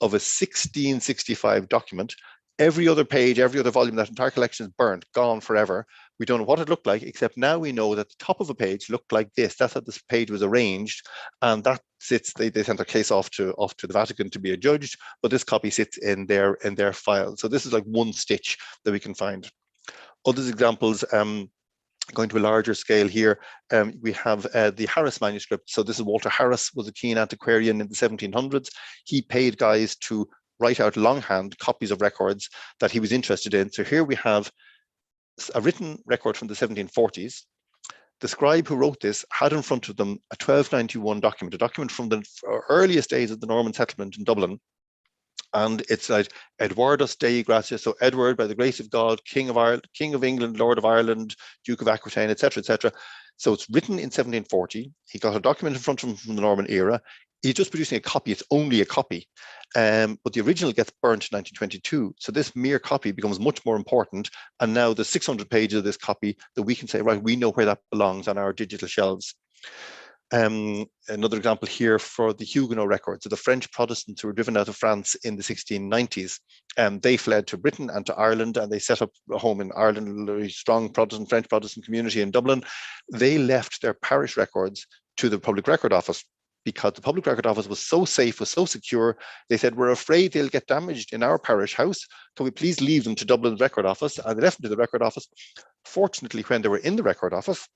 of a 1665 document. Every other page, every other volume, that entire collection is burnt, gone forever. We don't know what it looked like, except now we know that the top of a page looked like this. That's how this page was arranged. And that sits, they sent their case off to the Vatican to be adjudged, but this copy sits in their file. So this is like one stitch that we can find. Other examples, going to a larger scale here, we have the Harris manuscript. So this is Walter Harris, was a keen antiquarian in the 1700s. He paid guys to write out longhand copies of records that he was interested in. So here we have a written record from the 1740s. The scribe who wrote this had in front of them a 1291 document, a document from the earliest days of the Norman settlement in Dublin. And it's like Edwardus Dei Gratia, so Edward, by the grace of God, King of Ireland, King of England, Lord of Ireland, Duke of Aquitaine, etc., etc. So it's written in 1740. He got a document in front of him from the Norman era. He's just producing a copy. It's only a copy, but the original gets burnt in 1922. So this mere copy becomes much more important. And now the 600 pages of this copy that we can say, right, we know where that belongs on our digital shelves. Another example here for the Huguenot records. So the French Protestants who were driven out of France in the 1690s, they fled to Britain and to Ireland, and they set up a home in Ireland, a very strong French Protestant community in Dublin. They left their parish records to the Public Record Office, because the Public Record Office was so safe, was so secure. They said, we're afraid they'll get damaged in our parish house. Can we please leave them to Dublin's Record Office? And they left them to the Record Office. Fortunately, when they were in the Record Office,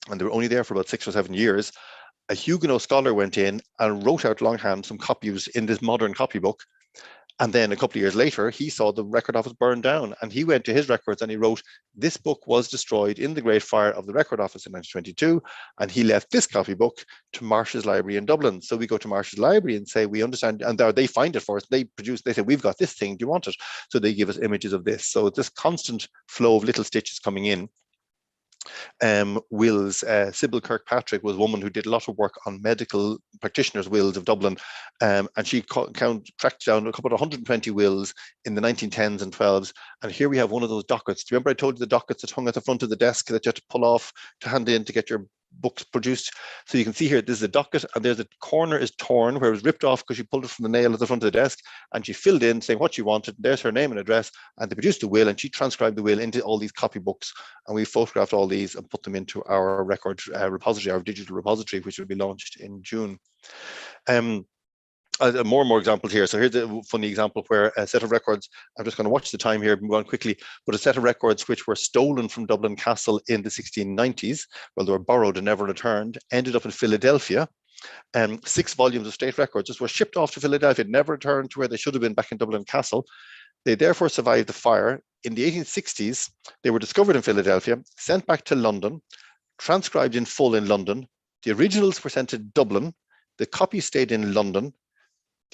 and they were only there for about 6 or 7 years, a Huguenot scholar went in and wrote out longhand some copies in this modern copybook. And then a couple of years later, he saw the Record Office burned down, and he went to his records and he wrote, this book was destroyed in the Great Fire of the Record Office in 1922, and he left this copybook to Marsh's Library in Dublin. So we go to Marsh's Library and say, we understand, and they find it for us. They say, we've got this thing, do you want it? So they give us images of this. So this constant flow of little stitches coming in. Wills, Sybil Kirkpatrick was a woman who did a lot of work on medical practitioners' wills of Dublin, and she tracked down a couple of 120 wills in the 1910s and 12s. And here we have one of those dockets. Do you remember I told you the dockets that hung at the front of the desk that you had to pull off to hand in to get your books produced? So you can see here, this is a docket, and there's a corner is torn where it was ripped off because she pulled it from the nail at the front of the desk, and she filled in saying what she wanted. There's her name and address, and they produced the will, and she transcribed the will into all these copybooks, and we photographed all these and put them into our record repository, our digital repository, which will be launched in June. More and more examples here. So here's a funny example where a set of records, I'm just going to watch the time here, move on quickly, but a set of records which were stolen from Dublin Castle in the 1690s, well, they were borrowed and never returned, ended up in Philadelphia. 6 volumes of state records just were shipped off to Philadelphia, never returned to where they should have been back in Dublin Castle. They therefore survived the fire. In the 1860s, they were discovered in Philadelphia, sent back to London, transcribed in full in London. The originals were sent to Dublin. The copy stayed in London.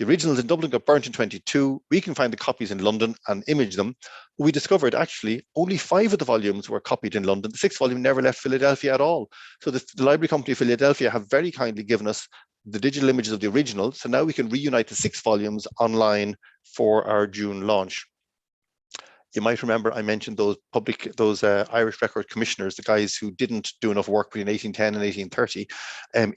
The originals in Dublin got burnt in 22. We can find the copies in London and image them. We discovered actually only 5 of the volumes were copied in London. The 6th volume never left Philadelphia at all. So the Library Company of Philadelphia have very kindly given us the digital images of the original. So now we can reunite the 6 volumes online for our June launch. You might remember I mentioned those Irish record commissioners, the guys who didn't do enough work between 1810 and 1830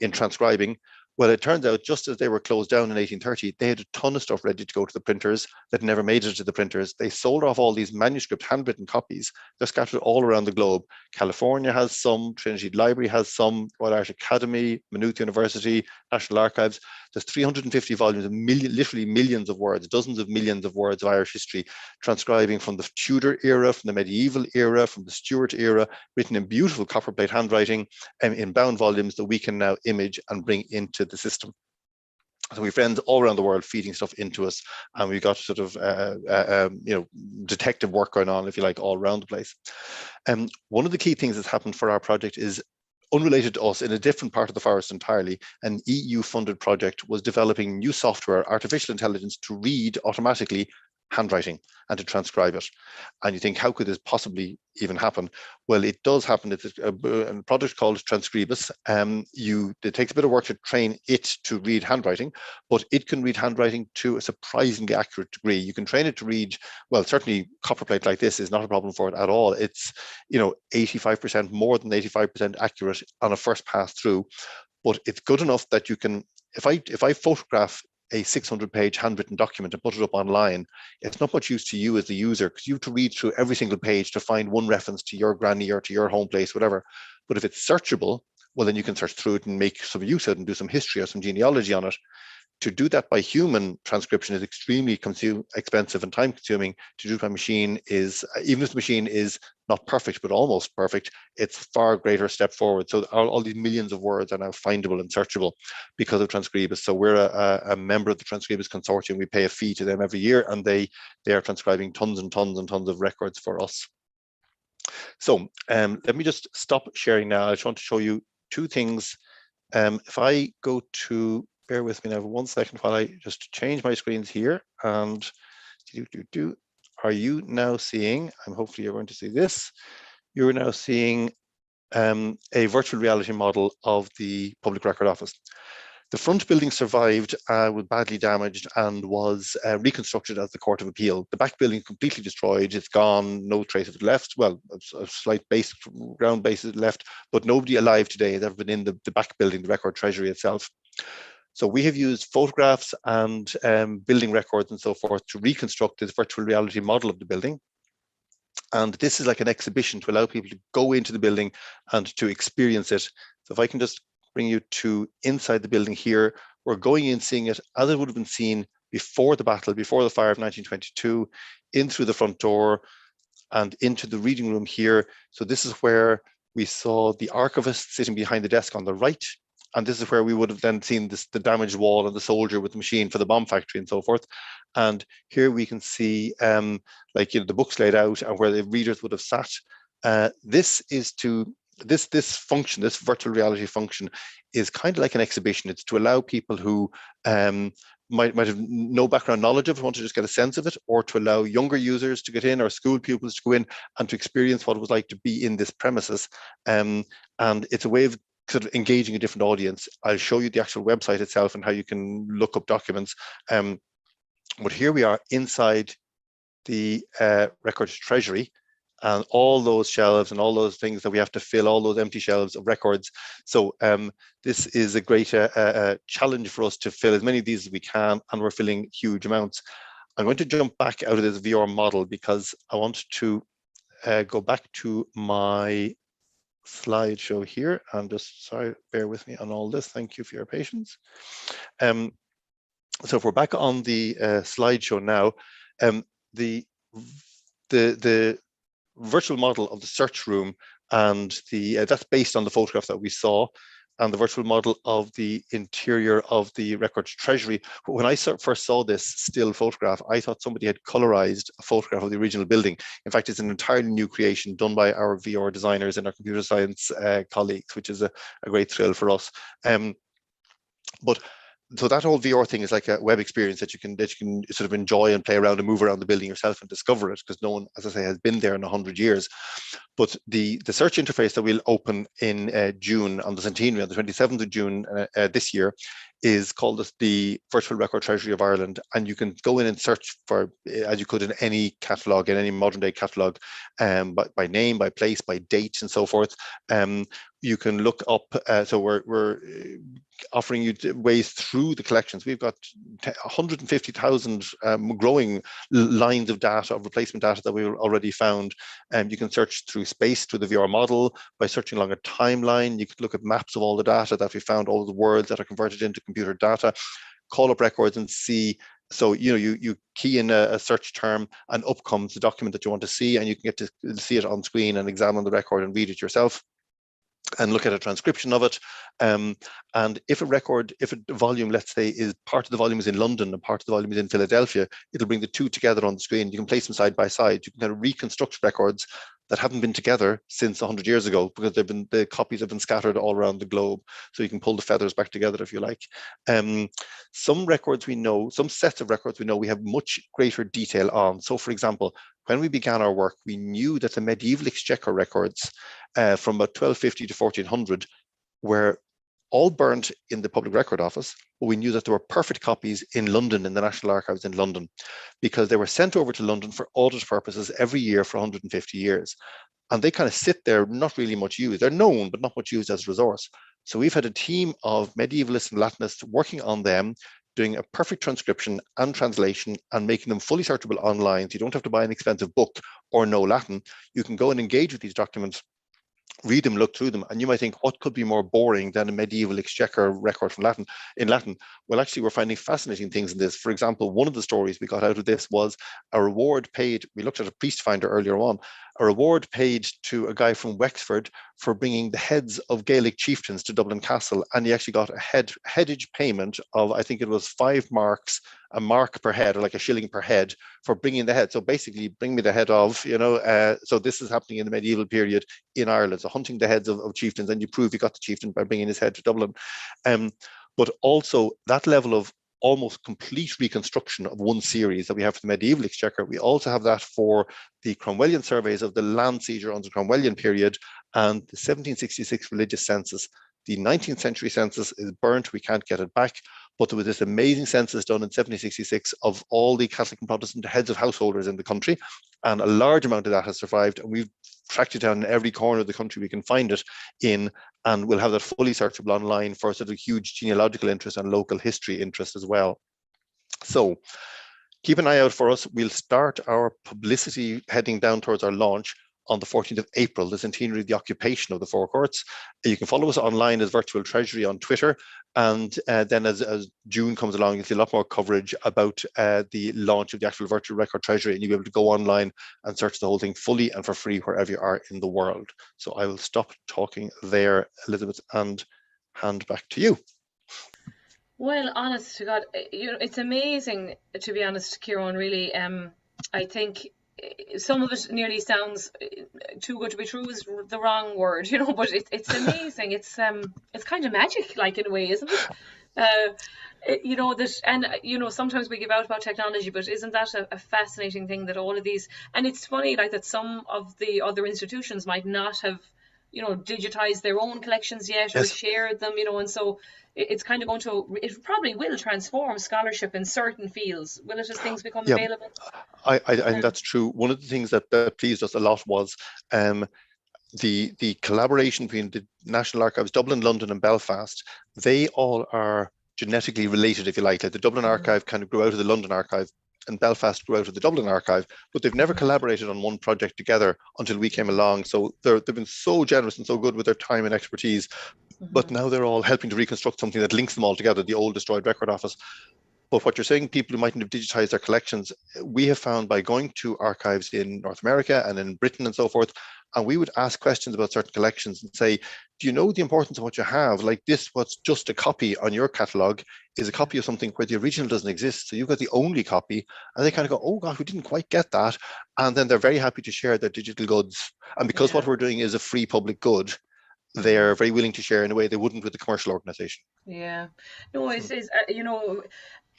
in transcribing. Well, it turns out just as they were closed down in 1830, they had a ton of stuff ready to go to the printers that never made it to the printers. They sold off all these manuscript handwritten copies. They're scattered all around the globe. California has some, Trinity Library has some, Royal Irish Academy, Maynooth University, National Archives. There's 350 volumes of literally millions of words, dozens of millions of words of Irish history, transcribing from the Tudor era, from the medieval era, from the Stuart era, written in beautiful copperplate handwriting and in bound volumes that we can now image and bring into the system. So we have friends all around the world feeding stuff into us, and we've got sort of detective work going on, if you like, all around the place. One of the key things that's happened for our project is unrelated to us, in a different part of the forest entirely. An EU-funded project was developing new software, artificial intelligence, to read automatically handwriting and to transcribe it. And you think, how could this possibly even happen? Well, it does happen. It's a product called Transcribus. It takes a bit of work to train it to read handwriting, but it can read handwriting to a surprisingly accurate degree. You can train it to read, well, certainly copperplate like this is not a problem for it at all. It's 85%, more than 85% accurate on a first pass through, but it's good enough that you can, if I photograph a 600-page handwritten document and put it up online, it's not much use to you as the user, because you have to read through every single page to find one reference to your granny or to your home place, whatever. But if it's searchable, well, then you can search through it and make some use of it and do some history or some genealogy on it. To do that by human transcription is extremely expensive and time consuming. To do it by machine is, even if the machine is not perfect, but almost perfect, it's far greater step forward. So all these millions of words are now findable and searchable because of Transcribus. So we're a member of the Transcribus consortium. We pay a fee to them every year, and they are transcribing tons and tons and tons of records for us. So let me just stop sharing now. I just want to show you 2 things. If I go to, bear with me now for 1 second while I just change my screens here. And are you now seeing, and hopefully you're going to see this, you're now seeing a virtual reality model of the Public Record Office. The front building survived, was badly damaged, and was reconstructed as the Court of Appeal. The back building completely destroyed. It's gone, no trace of it left. Well, a slight ground base is left, but nobody alive today has ever been in the back building, the Record Treasury itself. So we have used photographs and building records and so forth to reconstruct this virtual reality model of the building. And this is like an exhibition to allow people to go into the building and to experience it. So if I can just bring you to inside the building here, we're going in, seeing it as it would have been seen before the battle, before the fire of 1922, in through the front door and into the reading room here. So this is where we saw the archivist sitting behind the desk on the right. And this is where we would have then seen the damaged wall and the soldier with the machine for the bomb factory and so forth. And here we can see the books laid out and where the readers would have sat. This function, this virtual reality function, is kind of like an exhibition. It's to allow people who might have no background knowledge of it, want to just get a sense of it, or to allow younger users to get in, or school pupils to go in and to experience what it was like to be in this premises. And it's a way of sort of engaging a different audience. I'll show you the actual website itself and how you can look up documents. But here we are inside the Records Treasury, and all those shelves and all those things that we have to fill, all those empty shelves of records. So this is a great challenge for us to fill as many of these as we can, and we're filling huge amounts. I'm going to jump back out of this VR model because I want to go back to my slideshow here, and just, sorry, bear with me on all this. Thank you for your patience. So if we're back on the slideshow now, the virtual model of the search room, and that's based on the photograph that we saw, and the virtual model of the interior of the Records Treasury. When I first saw this still photograph, I thought somebody had colorized a photograph of the original building. In fact, it's an entirely new creation done by our VR designers and our computer science colleagues, which is a great thrill for us. But So that whole VR thing is like a web experience that you can sort of enjoy and play around and move around the building yourself and discover it, because no one, as I say, has been there in 100 years. But the search interface that we'll open in June on the centenary, on the 27th of June this year, is called the Virtual Record Treasury of Ireland. And you can go in and search for, as you could in any catalogue, in any modern day catalogue, by name, by place, by date, and so forth. You can look up, so we're offering you ways through the collections. We've got 150,000 growing lines of data, of replacement data that we've already found. You can search through space, through the VR model, by searching along a timeline. You can look at maps of all the data that we found, all the words that are converted into computer data, call up records and see. So, you key in a search term and up comes the document that you want to see, and you can get to see it on screen and examine the record and read it yourself and look at a transcription of it. And if a volume, let's say, is part of the volume is in London and part of the volume is in Philadelphia, it'll bring the two together on the screen. You can place them side by side. You can kind of reconstruct records that haven't been together since 100 years ago, because the copies have been scattered all around the globe. So you can pull the feathers back together if you like. Some records we know, some sets of records we know we have much greater detail on. So for example, when we began our work, we knew that the medieval exchequer records from about 1250 to 1400 were all burnt in the Public Record Office, but we knew that there were perfect copies in London, in the National Archives in London, because they were sent over to London for audit purposes every year for 150 years. And they kind of sit there, not really much used. They're known, but not much used as a resource. So we've had a team of medievalists and Latinists working on them, doing a perfect transcription and translation and making them fully searchable online. So you don't have to buy an expensive book or know Latin. You can go and engage with these documents, read them, look through them, and you might think, what could be more boring than a medieval exchequer record from Latin? Well, actually, we're finding fascinating things in this. For example, one of the stories we got out of this was a reward paid. We looked at a priest finder earlier on. A reward paid to a guy from Wexford for bringing the heads of Gaelic chieftains to Dublin Castle, and he actually got a headage payment of, I think it was 5 marks, a mark per head, or like a shilling per head, for bringing the head. So basically, bring me the head of, so this is happening in the medieval period in Ireland. So hunting the heads of chieftains, and you prove you got the chieftain by bringing his head to Dublin. But also that level of almost complete reconstruction of one series that we have for the medieval exchequer, we also have that for the Cromwellian surveys of the land seizure under the Cromwellian period and the 1766 religious census. The 19th century census is burnt, we can't get it back, but there was this amazing census done in 1766 of all the Catholic and Protestant heads of householders in the country, and a large amount of that has survived, and we've tracked it down in every corner of the country we can find it in, and we'll have that fully searchable online for sort of huge genealogical interest and local history interest as well. So keep an eye out for us. We'll start our publicity heading down towards our launch on the 14th of April, the centenary of the occupation of the Four Courts. You can follow us online as Virtual Treasury on Twitter. And then as June comes along, you'll see a lot more coverage about the launch of the actual Virtual Record Treasury, and you'll be able to go online and search the whole thing fully and for free wherever you are in the world. So I will stop talking there, Elizabeth, and hand back to you. Well, honest to God, it's amazing, to be honest, Ciarán, really. I think some of it nearly sounds too good to be true is the wrong word, but it's amazing. It's kind of magic, like, in a way, isn't it? Sometimes we give out about technology, but isn't that a fascinating thing that all of these, and it's funny, like, that some of the other institutions might not have, digitized their own collections yet, or yes, shared them, and so it's kind of it probably will transform scholarship in certain fields, will it, as things become available? I think that's true. One of the things that pleased us a lot was the collaboration between the National Archives, Dublin, London, and Belfast. They all are genetically related, if you like. Like the Dublin Archive kind of grew out of the London Archive, and Belfast grew out of the Dublin Archive, but they've never collaborated on one project together until we came along. So they've been so generous and so good with their time and expertise. But now they're all helping to reconstruct something that links them all together, the old destroyed record office. But what you're saying, people who mightn't have digitized their collections, we have found by going to archives in North America and in Britain and so forth, and we would ask questions about certain collections and say, do you know the importance of what you have? Like this, what's just a copy on your catalogue is a copy of something where the original doesn't exist. So you've got the only copy, and they kind of go, oh gosh, we didn't quite get that. And then they're very happy to share their digital goods. And because what we're doing is a free public good, they're very willing to share in a way they wouldn't with the commercial organization. Yeah. No, it's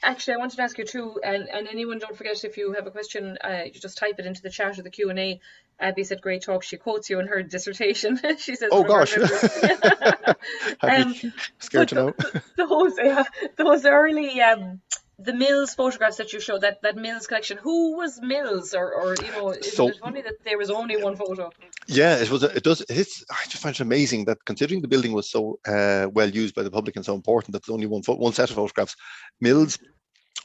actually, I wanted to ask you too, and anyone, don't forget, if you have a question, you just type it into the chat or the Q&A. Abby said, great talk. She quotes you in her dissertation. She says, oh gosh. I'd be scared to know. those early the Mills photographs that you showed, that Mills collection, who was Mills, or isn't it funny that there was only one photo? Yeah, I just find it amazing that, considering the building was so well used by the public and so important, that there's only one set of photographs. Mills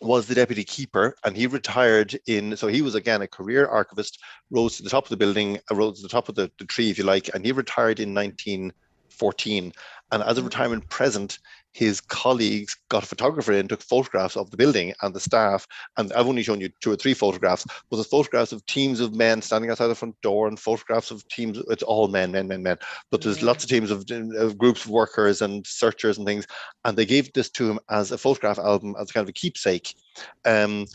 was the deputy keeper, and he retired so he was again a career archivist, rose to the top of the building, rose to the top of the tree, if you like, and he retired in 1914. And as a retirement present, his colleagues got a photographer in, took photographs of the building and the staff. And I've only shown you 2 or 3 photographs, but there's photographs of teams of men standing outside the front door, and photographs of teams, it's all men. But there's lots of teams of groups of workers and searchers and things. And they gave this to him as a photograph album, as kind of a keepsake. And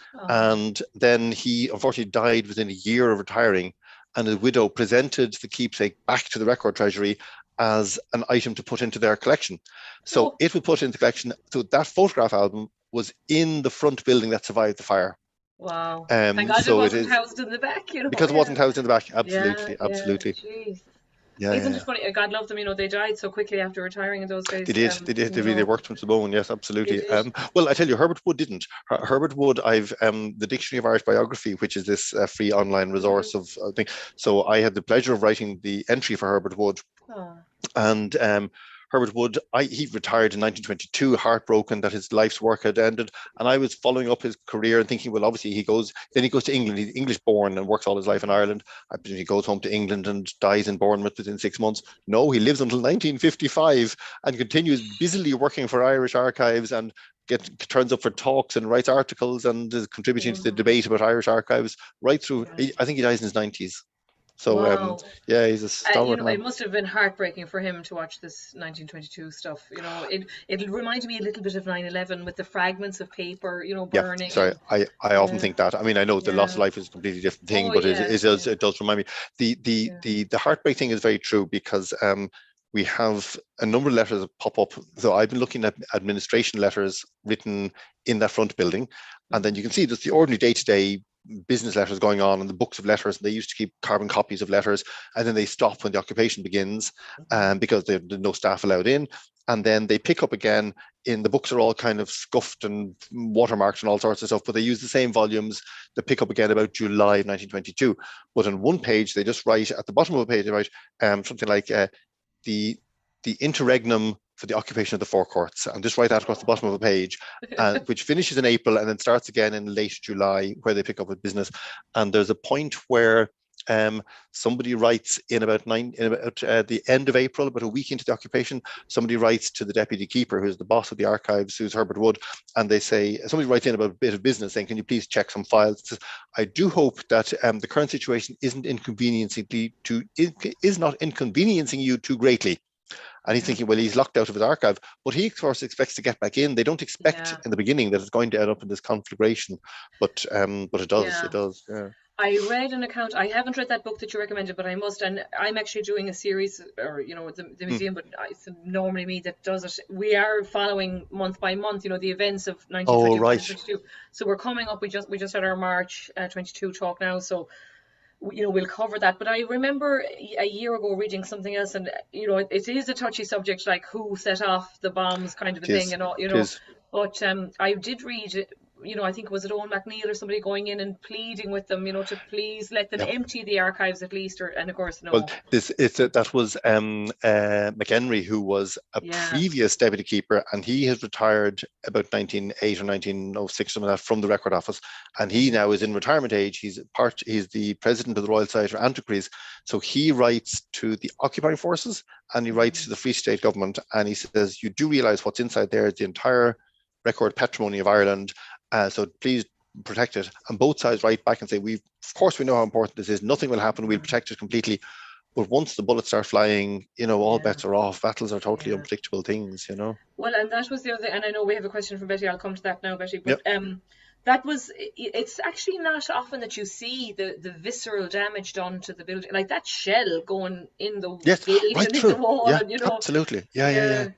then he unfortunately died within a year of retiring. And his widow presented the keepsake back to the Record Treasury as an item to put into their collection. So it was put into the collection. So that photograph album was in the front building that survived the fire. Wow. Thank God it wasn't housed in the back, Because it wasn't housed in the back. Absolutely. Geez. Isn't it funny? God love them, they died so quickly after retiring in those days. They did. They worked from the bone. Yes, absolutely. Well, I tell you, Herbert Wood didn't. Herbert Wood, I've the Dictionary of Irish Biography, which is this free online resource of things. So I had the pleasure of writing the entry for Herbert Wood. And Herbert Wood, he retired in 1922, heartbroken that his life's work had ended. And I was following up his career and thinking, well, obviously he goes to England. He's English born and works all his life in Ireland. I presume he goes home to England and dies in Bournemouth within 6 months. No, he lives until 1955 and continues busily working for Irish archives, and turns up for talks and writes articles and is contributing to the debate about Irish archives right through. I think he dies in his 90s. So wow. He's a stalwart man. It must have been heartbreaking for him to watch this 1922 stuff. It reminded me a little bit of 9/11 with the fragments of paper, burning. Yeah, sorry, I often think that. I mean, I know the loss of life is a completely different thing, but it does remind me. The heartbreak thing is very true, because we have a number of letters that pop up. So I've been looking at administration letters written in that front building, and then you can see there's the ordinary day-to-day business letters going on and the books of letters. They used to keep carbon copies of letters, and then they stop when the occupation begins, because there's no staff allowed in. And then they pick up again. In the books are all kind of scuffed and watermarked and all sorts of stuff, but they use the same volumes. They pick up again about July 1922. But on one page, they just write at the bottom of a page, they write something like the interregnum for the occupation of the forecourts, and just write that across the bottom of a page, which finishes in April and then starts again in late July, where they pick up with business. And there's a point where somebody writes in about the end of April, about a week into the occupation, somebody writes to the deputy keeper, who's the boss of the archives, who's Herbert Wood, and they say, somebody writes in about a bit of business saying, can you please check some files? Says, I do hope that the current situation is not inconveniencing you too greatly. And he's thinking, well, he's locked out of his archive, but he, of course, expects to get back in. They don't expect in the beginning that it's going to end up in this conflagration, but it does. Yeah. It does. Yeah. I read an account. I haven't read that book that you recommended, but I must. And I'm actually doing a series, or the museum, but it's normally me that does it. We are following month by month, the events of 1922. Right. So we're coming up. We just had our March 22 talk now, so. We'll cover that. But I remember a year ago reading something else, and it is a touchy subject, like who set off the bombs, kind of a thing, and all, But I did read, I think, was it Owen MacNeil or somebody going in and pleading with them, to please let them empty the archives at least, and of course no. Well, that was McHenry, who was a previous deputy keeper, and he has retired about 1908 or 1906, something like that, from the Record Office, and he now is in retirement age. He's the president of the Royal Society for Antiquaries, so he writes to the occupying forces and he writes to the Free State government, and he says, you do realise what's inside there is the entire record patrimony of Ireland. So please protect it. And both sides write back and say, of course we know how important this is. Nothing will happen. We'll protect it completely. But once the bullets start flying, all bets are off. Battles are totally unpredictable things, Well, and that was the other thing. And I know we have a question from Betty. I'll come to that now, Betty. But that was, it's actually not often that you see the visceral damage done to the building, like that shell going in the gate right and through. in the wall, Yeah, and you know. absolutely. Yeah.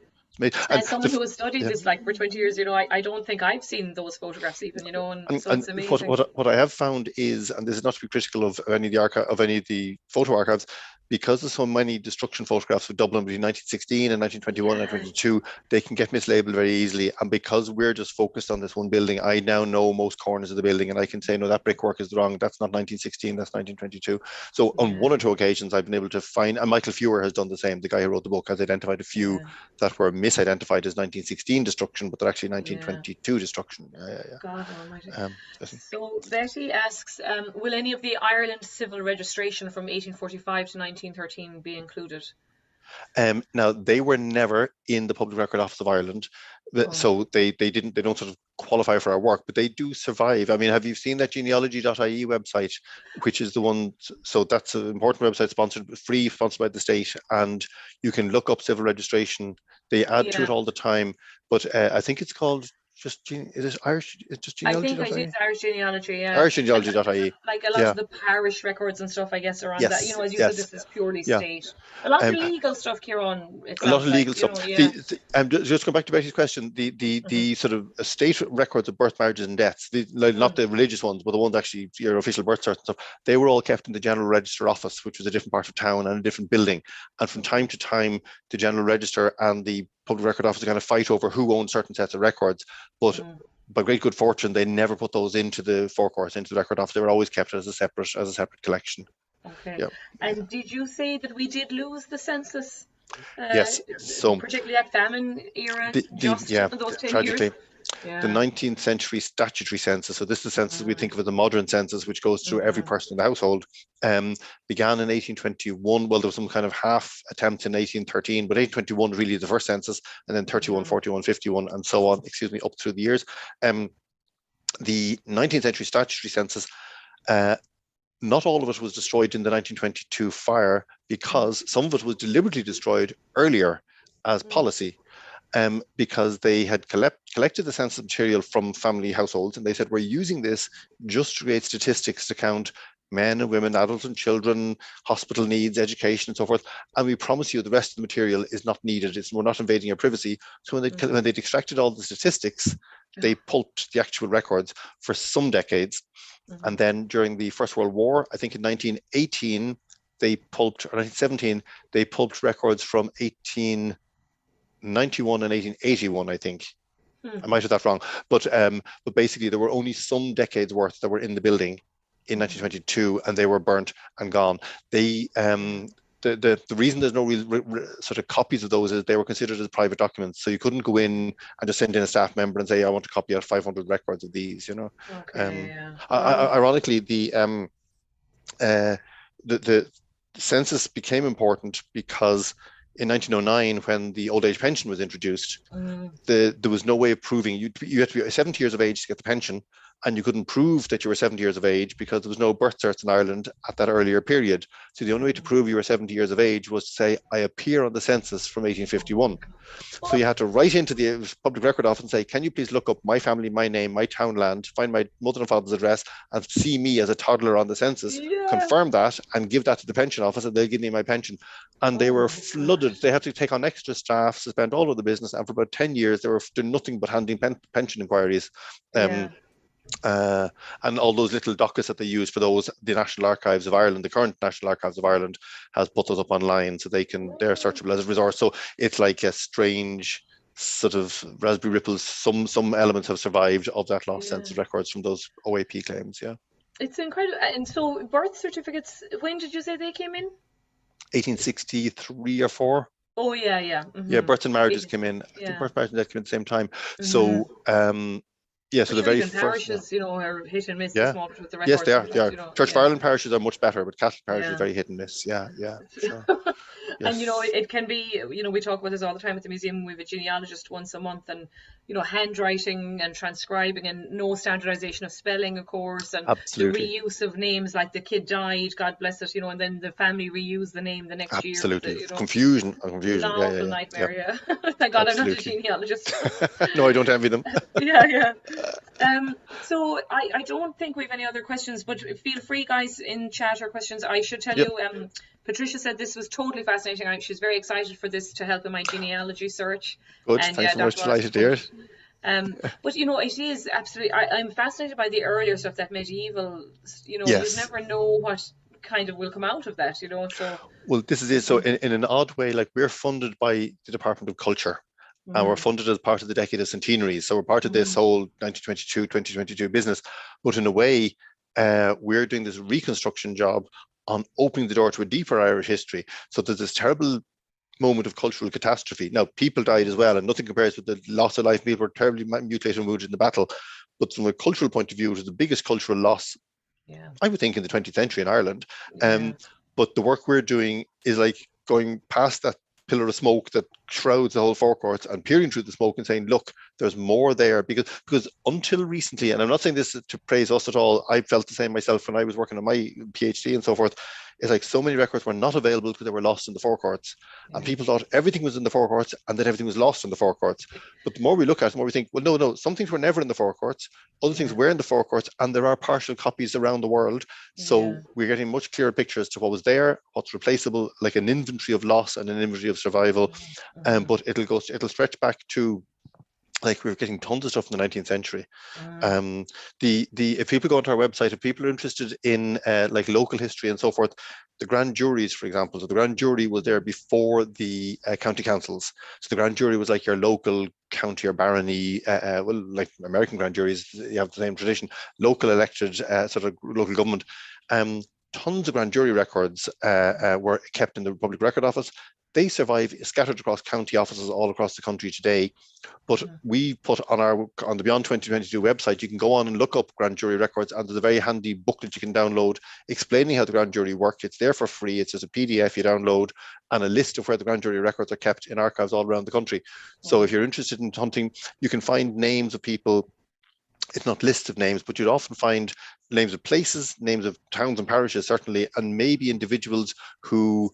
As someone who has studied this like for 20 years, you know, I don't think I've seen those photographs even, you know, and so it's amazing. What I have found is, and this is not to be critical of any of the any of the photo archives, because there's so many destruction photographs of Dublin between 1916 and 1921 and 1922, they can get mislabeled very easily. And because we're just focused on this one building, I now know most corners of the building, and I can say, no, that brickwork is wrong. That's not 1916, that's 1922. So on one or two occasions, I've been able to find, and Michael Fewer has done the same. The guy who wrote the book has identified a few that were misidentified as 1916 destruction, but they're actually 1922 destruction. God almighty. So Betty asks, will any of the Ireland civil registration from 1845 to 1913 be included? Now, they were never in the Public Record Office of Ireland, so they don't sort of qualify for our work, but they do survive. I mean, have you seen that genealogy.ie website, which is the one? So that's an important website, sponsored by the state, and you can look up civil registration. They add to it all the time, but I think it's called it is Irish. It's just genealogy.ie. I think it's Irish genealogy. Yeah. Irish genealogy.ie. Like a lot of the parish records and stuff, I guess, are on that. You know, as you said, this is purely state. A lot of legal stuff, Ciarán. A lot of legal stuff. Just going back to Betty's question, the sort of state records of birth, marriages, and deaths, not the religious ones, but the ones actually your official birth certs and stuff, they were all kept in the General Register office, which was a different part of town and a different building. And from time to time, the General Register and the Public Record Office kind of fight over who owns certain sets of records, but by great good fortune, they never put those into the forecourts, into the Record Office. They were always kept as a separate collection. Okay. Yeah. And did you say that we did lose the census? Yes. So particularly at famine era, those 10 tragically. years. The 19th century statutory census, so this is the census we think of as the modern census, which goes through every person in the household, began in 1821. Well, there was some kind of half attempt in 1813, but 1821 really is the first census, and then 31, 41, 51, and so on, up through the years. The 19th century statutory census, not all of it was destroyed in the 1922 fire, because some of it was deliberately destroyed earlier as policy. Because they had collected the census material from family households, and they said, we're using this just to create statistics to count men and women, adults and children, hospital needs, education, and so forth. And we promise you the rest of the material is not needed. We're not invading your privacy. So when they'd extracted all the statistics, they pulped the actual records for some decades. And then during the First World War, I think in 1918, they pulped, or 1917, they pulped records from 1891 and 1881, I think. I might have that wrong, but basically there were only some decades worth that were in the building in 1922, and they were burnt and gone. They the reason there's no real sort of copies of those is they were considered as private documents, so you couldn't go in and just send in a staff member and say, I want to copy out 500 records of these, you know. Ironically, the census became important because in 1909, when the old age pension was introduced, there was no way of proving you had to be 70 years of age to get the pension, and you couldn't prove that you were 70 years of age because there was no birth certs in Ireland at that earlier period. So the only way to prove you were 70 years of age was to say, I appear on the census from 1851. So you had to write into the Public Record Office and say, can you please look up my family, my name, my townland, find my mother and father's address, and see me as a toddler on the census, confirm that, and give that to the pension office, and they'll give me my pension. And they were flooded. They had to take on extra staff, suspend all of the business, and for about 10 years, they were doing nothing but handling pension inquiries. And all those little dockets that they use for those, the National Archives of Ireland, the current National Archives of Ireland has put those up online, so they're searchable as a resource. So it's like a strange sort of Raspberry Ripples. Some elements have survived of that lost census records from those OAP claims. Yeah, it's incredible. And so birth certificates, when did you say they came in? 1863 or 4. Oh yeah. Yeah, births and marriages came in. I think birth, marriage, and death came in at the same time. So so the very first parishes, you know, are hit and miss with the records. Yes, they are. You know, Church of Ireland parishes are much better, but Catholic parishes are very hit and miss. Yeah, sure. And, you know, it can be, you know, we talk about this all the time at the museum. We have a genealogist once a month, and, you know, handwriting and transcribing and no standardization of spelling, of course, and Absolutely. the reuse of names, like the kid died, God bless it, you know, and then the family reused the name the next year. Absolutely. You know, Confusion. awful nightmare, yeah. Thank God I'm not a genealogist. No, I don't envy them. Yeah. So I don't think we have any other questions, but feel free, guys, in chat or questions. I should tell you, Patricia said this was totally fascinating. She's very excited for this to help in my genealogy search. Good, and, thanks so much. Delighted to hear it. But, you know, it is absolutely, I'm fascinated by the earlier stuff, that medieval, you know, you never know what kind of will come out of that, you know. So, well, this is it. So in an odd way, like, we're funded by the Department of Culture. And we're funded as part of the Decade of Centenaries. So we're part of this whole 2022 business. But in a way, we're doing this reconstruction job on opening the door to a deeper Irish history. So there's this terrible moment of cultural catastrophe. Now, people died as well, and nothing compares with the loss of life. People were terribly mutilated and wounded in the battle. But from a cultural point of view, it was the biggest cultural loss, I would think, in the 20th century in Ireland. But the work we're doing is like going past that pillar of smoke that shrouds the whole forecourts and peering through the smoke and saying, look, there's more there, because until recently, and I'm not saying this to praise us at all, I felt the same myself when I was working on my PhD and so forth. It's like so many records were not available because they were lost in the forecourts, and people thought everything was in the forecourts and that everything was lost in the forecourts. But the more we look at it, the more we think, well, no, some things were never in the forecourts, other things were in the forecourts, and there are partial copies around the world. So we're getting much clearer pictures as to what was there, what's replaceable, like an inventory of loss and an inventory of survival. But it'll stretch back to, like, we were getting tons of stuff in the 19th century. If people go onto our website, if people are interested in like local history and so forth, the grand juries, for example, so the grand jury was there before the county councils. So the grand jury was like your local county or barony, well, like American grand juries, you have the same tradition, local elected sort of local government. Tons of grand jury records were kept in the Public Record Office. They survive scattered across county offices all across the country today. But we put on the Beyond 2022 website, you can go on and look up grand jury records, and there's a very handy booklet you can download explaining how the grand jury work. It's there for free. It's just a PDF you download, and a list of where the grand jury records are kept in archives all around the country. So if you're interested in hunting, you can find names of people. It's not lists of names, but you'd often find names of places, names of towns and parishes, certainly, and maybe individuals who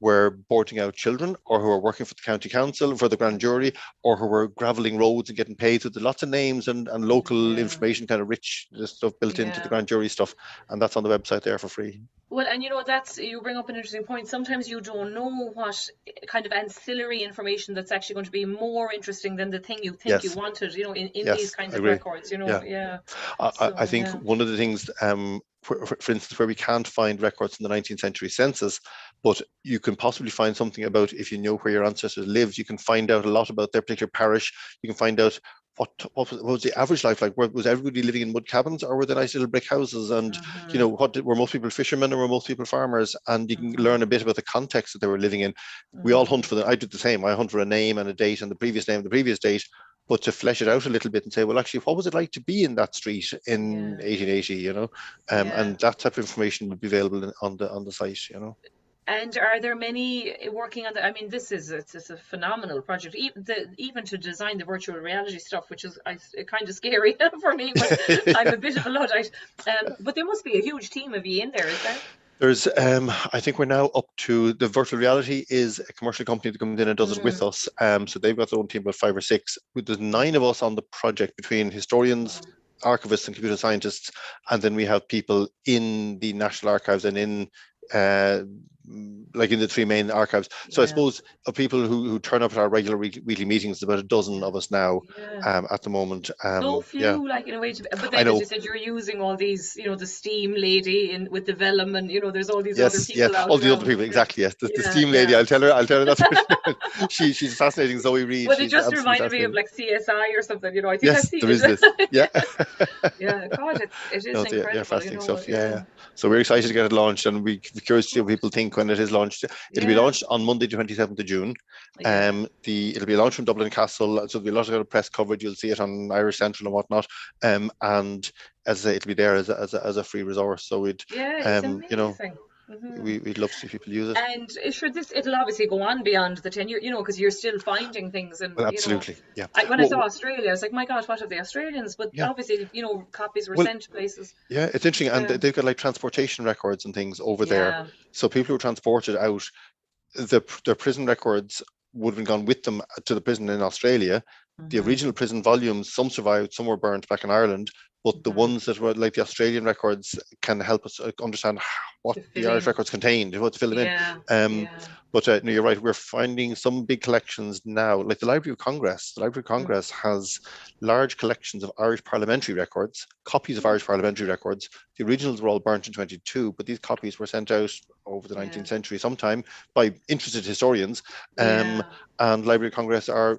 were boarding out children, or who are working for the county council, for the grand jury, or who were gravelling roads and getting paid. So there's lots of names and local information, kind of rich stuff built into the grand jury stuff, and that's on the website there for free. Well, and you know, you bring up an interesting point. Sometimes you don't know what kind of ancillary information that's actually going to be more interesting than the thing you think you wanted, you know, in these kinds of records, you know. I think one of the things, for instance, where we can't find records in the 19th century census, but you can possibly find something about, if you know where your ancestors lived, you can find out a lot about their particular parish. You can find out what was the average life like? Was everybody living in mud cabins, or were they nice little brick houses? And you know, were most people fishermen, or were most people farmers? And you can learn a bit about the context that they were living in. We all hunt for them. I did the same. I hunt for a name and a date and the previous name, the previous date. But to flesh it out a little bit and say, well, actually, what was it like to be in that street in 1880? You know, and that type of information would be available on the site. You know. And are there many working on that? I mean, it's a phenomenal project. Even to design the virtual reality stuff, which is kind of scary for me, but I'm a bit of a Luddite. But there must be a huge team of you in there, is there? There's, I think we're now up to, the virtual reality is a commercial company that comes in and does it with us. So they've got their own team, about 5 or 6. There's 9 of us on the project, between historians, archivists and computer scientists. And then we have people in the National Archives and in like in the 3 main archives. So I suppose of people who turn up at our regular weekly meetings, about a dozen of us now at the moment. So few, like, in a way. But then, as you said, you're using all these, you know, the steam lady with the vellum, and you know, there's all these other people out all the other people, exactly. Yes, the steam lady. I'll tell her that's she's fascinating. Zoe Reed. Well, it just reminded me of like CSI or something. You know, I think yes, there is this. Yeah. God, it is incredible. Yeah, fascinating stuff. Yeah. So we're excited to get it launched, and we're curious to see what people think when it is launched. It'll be launched on Monday, 27th of June. It'll be launched from Dublin Castle, so there'll be a lot of press coverage. You'll see it on Irish Central and whatnot. And as I say, it'll be there as a free resource. So it's amazing. you know, We'd love to see people use it. And it'll obviously go on beyond the 10 year, because you're still finding things. And well, absolutely, yeah. When I saw Australia, I was like, my God, what are the Australians? But obviously, copies were sent to places. Yeah, it's interesting, and they've got like transportation records and things over there. So people who transported out, their prison records would have gone with them to the prison in Australia. The original prison volumes, some survived, some were burnt back in Ireland, but the ones that were like the Australian records can help us understand what the Irish records contained, what to fill them in. But no, you're right, we're finding some big collections now, like the Library of Congress. The Library of Congress has large collections of Irish parliamentary records, copies of Irish parliamentary records. The originals were all burnt in 22, but these copies were sent out over the 19th century sometime by interested historians. And Library of Congress are,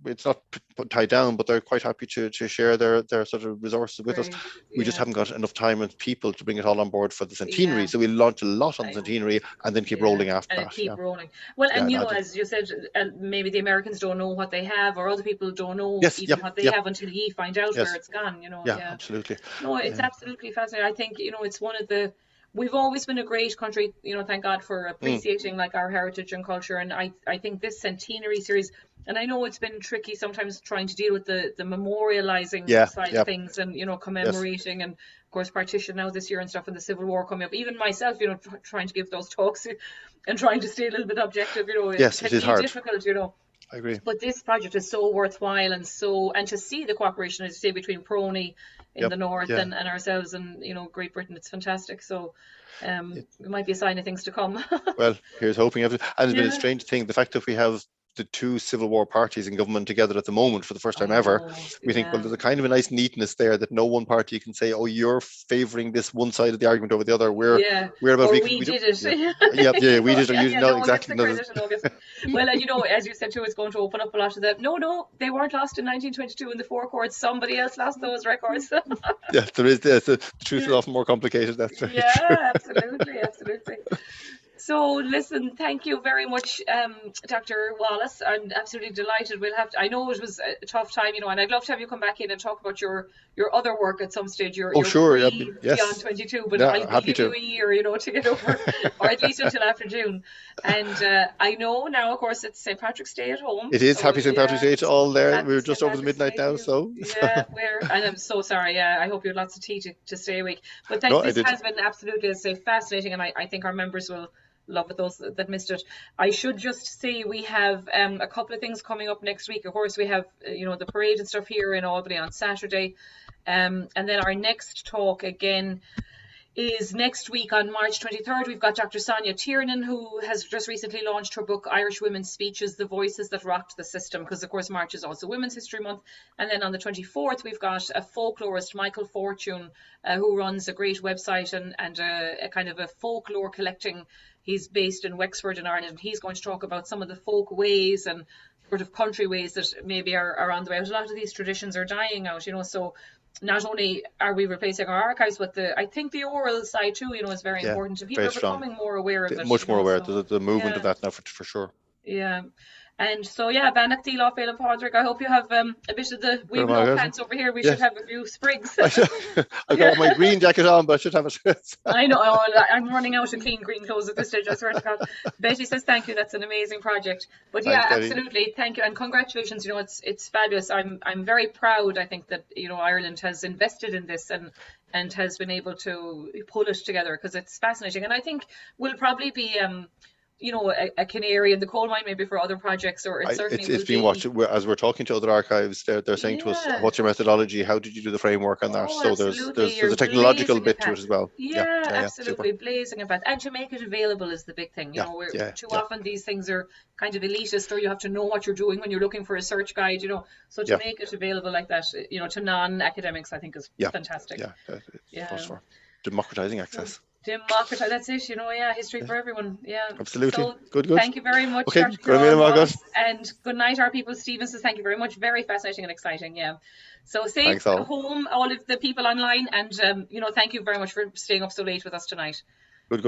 it's not tied down, but they're quite happy to share their sort of resources with us. We just haven't got enough time and people to bring it all on board for the centenary. So we'll launch a lot on the centenary and then keep rolling after that. Rolling. Well, and as you said, maybe the Americans don't know what they have, or other people don't know what they have until you find out where it's gone. Absolutely. No, it's absolutely fascinating. I think it's one of the. We've always been a great country, thank God for appreciating like our heritage and culture. And I think this centenary series, and I know it's been tricky sometimes trying to deal with the memorializing side of things and, commemorating and of course partition now this year and stuff, and the Civil War coming up. Even myself, trying to give those talks and trying to stay a little bit objective, yes, it is hard. Difficult, I agree. But this project is so worthwhile, and to see the cooperation, as you say, between Prony in the north and ourselves and Great Britain, it's fantastic. So it might be a sign of things to come. Well, here's hoping. And it's been a strange thing, the fact that we have the two Civil War parties in government together at the moment for the first time ever. We think, well, there's a kind of a nice neatness there that no one party can say, oh, you're favouring this one side of the argument over the other. We're about we did it. We did it. Exactly. Well, and as you said too, it's going to open up a lot of the. No, they weren't lost in 1922 in the Four Courts. Somebody else lost those records. Yes, there is. The truth is often more complicated. That's very true. Absolutely. So listen, thank you very much, Dr. Wallace. I'm absolutely delighted. I know it was a tough time, and I'd love to have you come back in and talk about your other work at some stage. Sure, beyond 22, but I'll give you a year, to get over, or at least until after June. And I know now, of course, it's St. Patrick's Day at home. It is. Happy St. Patrick's Day to all there. We're just over the midnight now, so. Yeah, and I'm so sorry. I hope you had lots of tea to stay awake. But this has been absolutely, as I say, fascinating, and I think our members will love it, those that missed it. I should just say we have a couple of things coming up next week. Of course, we have the parade and stuff here in Albany on Saturday, and then our next talk again is next week on March 23rd. We've got Dr. Sonia Tiernan, who has just recently launched her book Irish Women's Speeches, The Voices That Rocked the System, because of course March is also Women's History Month. And then on the 24th we've got a folklorist, Michael Fortune, who runs a great website and a kind of a folklore collecting. He's based in Wexford in Ireland. He's going to talk about some of the folk ways and sort of country ways that maybe are on the way out. A lot of these traditions are dying out, so not only are we replacing our archives, but I think the oral side too, is very important. And people are becoming more aware of it. Much more aware. The movement of that now for sure. Yeah. And so, Bannock Díl off Éile Pádraig, I hope you have a bit of the wee plants over here. We should have a few sprigs. I've got my green jacket on, but I should have it. I know. I'm running out of clean green clothes at this stage, I swear to God. Betty says thank you. That's an amazing project. But thanks, absolutely. Thank you. And congratulations. It's fabulous. I'm very proud, I think, that, Ireland has invested in this and has been able to pull it together, because it's fascinating. And I think we'll probably be... a canary in the coal mine maybe for other projects, or it's been watched as we're talking to other archives. They're saying to us, what's your methodology? How did you do the framework on that? So there's a technological bit to it as well. Absolutely, blazing a path, and to make it available is the big thing. Too often these things are kind of elitist, or you have to know what you're doing when you're looking for a search guide. So to make it available like that, to non-academics, I think is fantastic. For democratizing access. Democratize, that's it, history for everyone. Absolutely. So, good. Thank you very much, okay. Dr. Wallace, and good night, our people. Stephen says thank you very much. Very fascinating and exciting. So safe home, all of the people online, and thank you very much for staying up so late with us tonight. Good.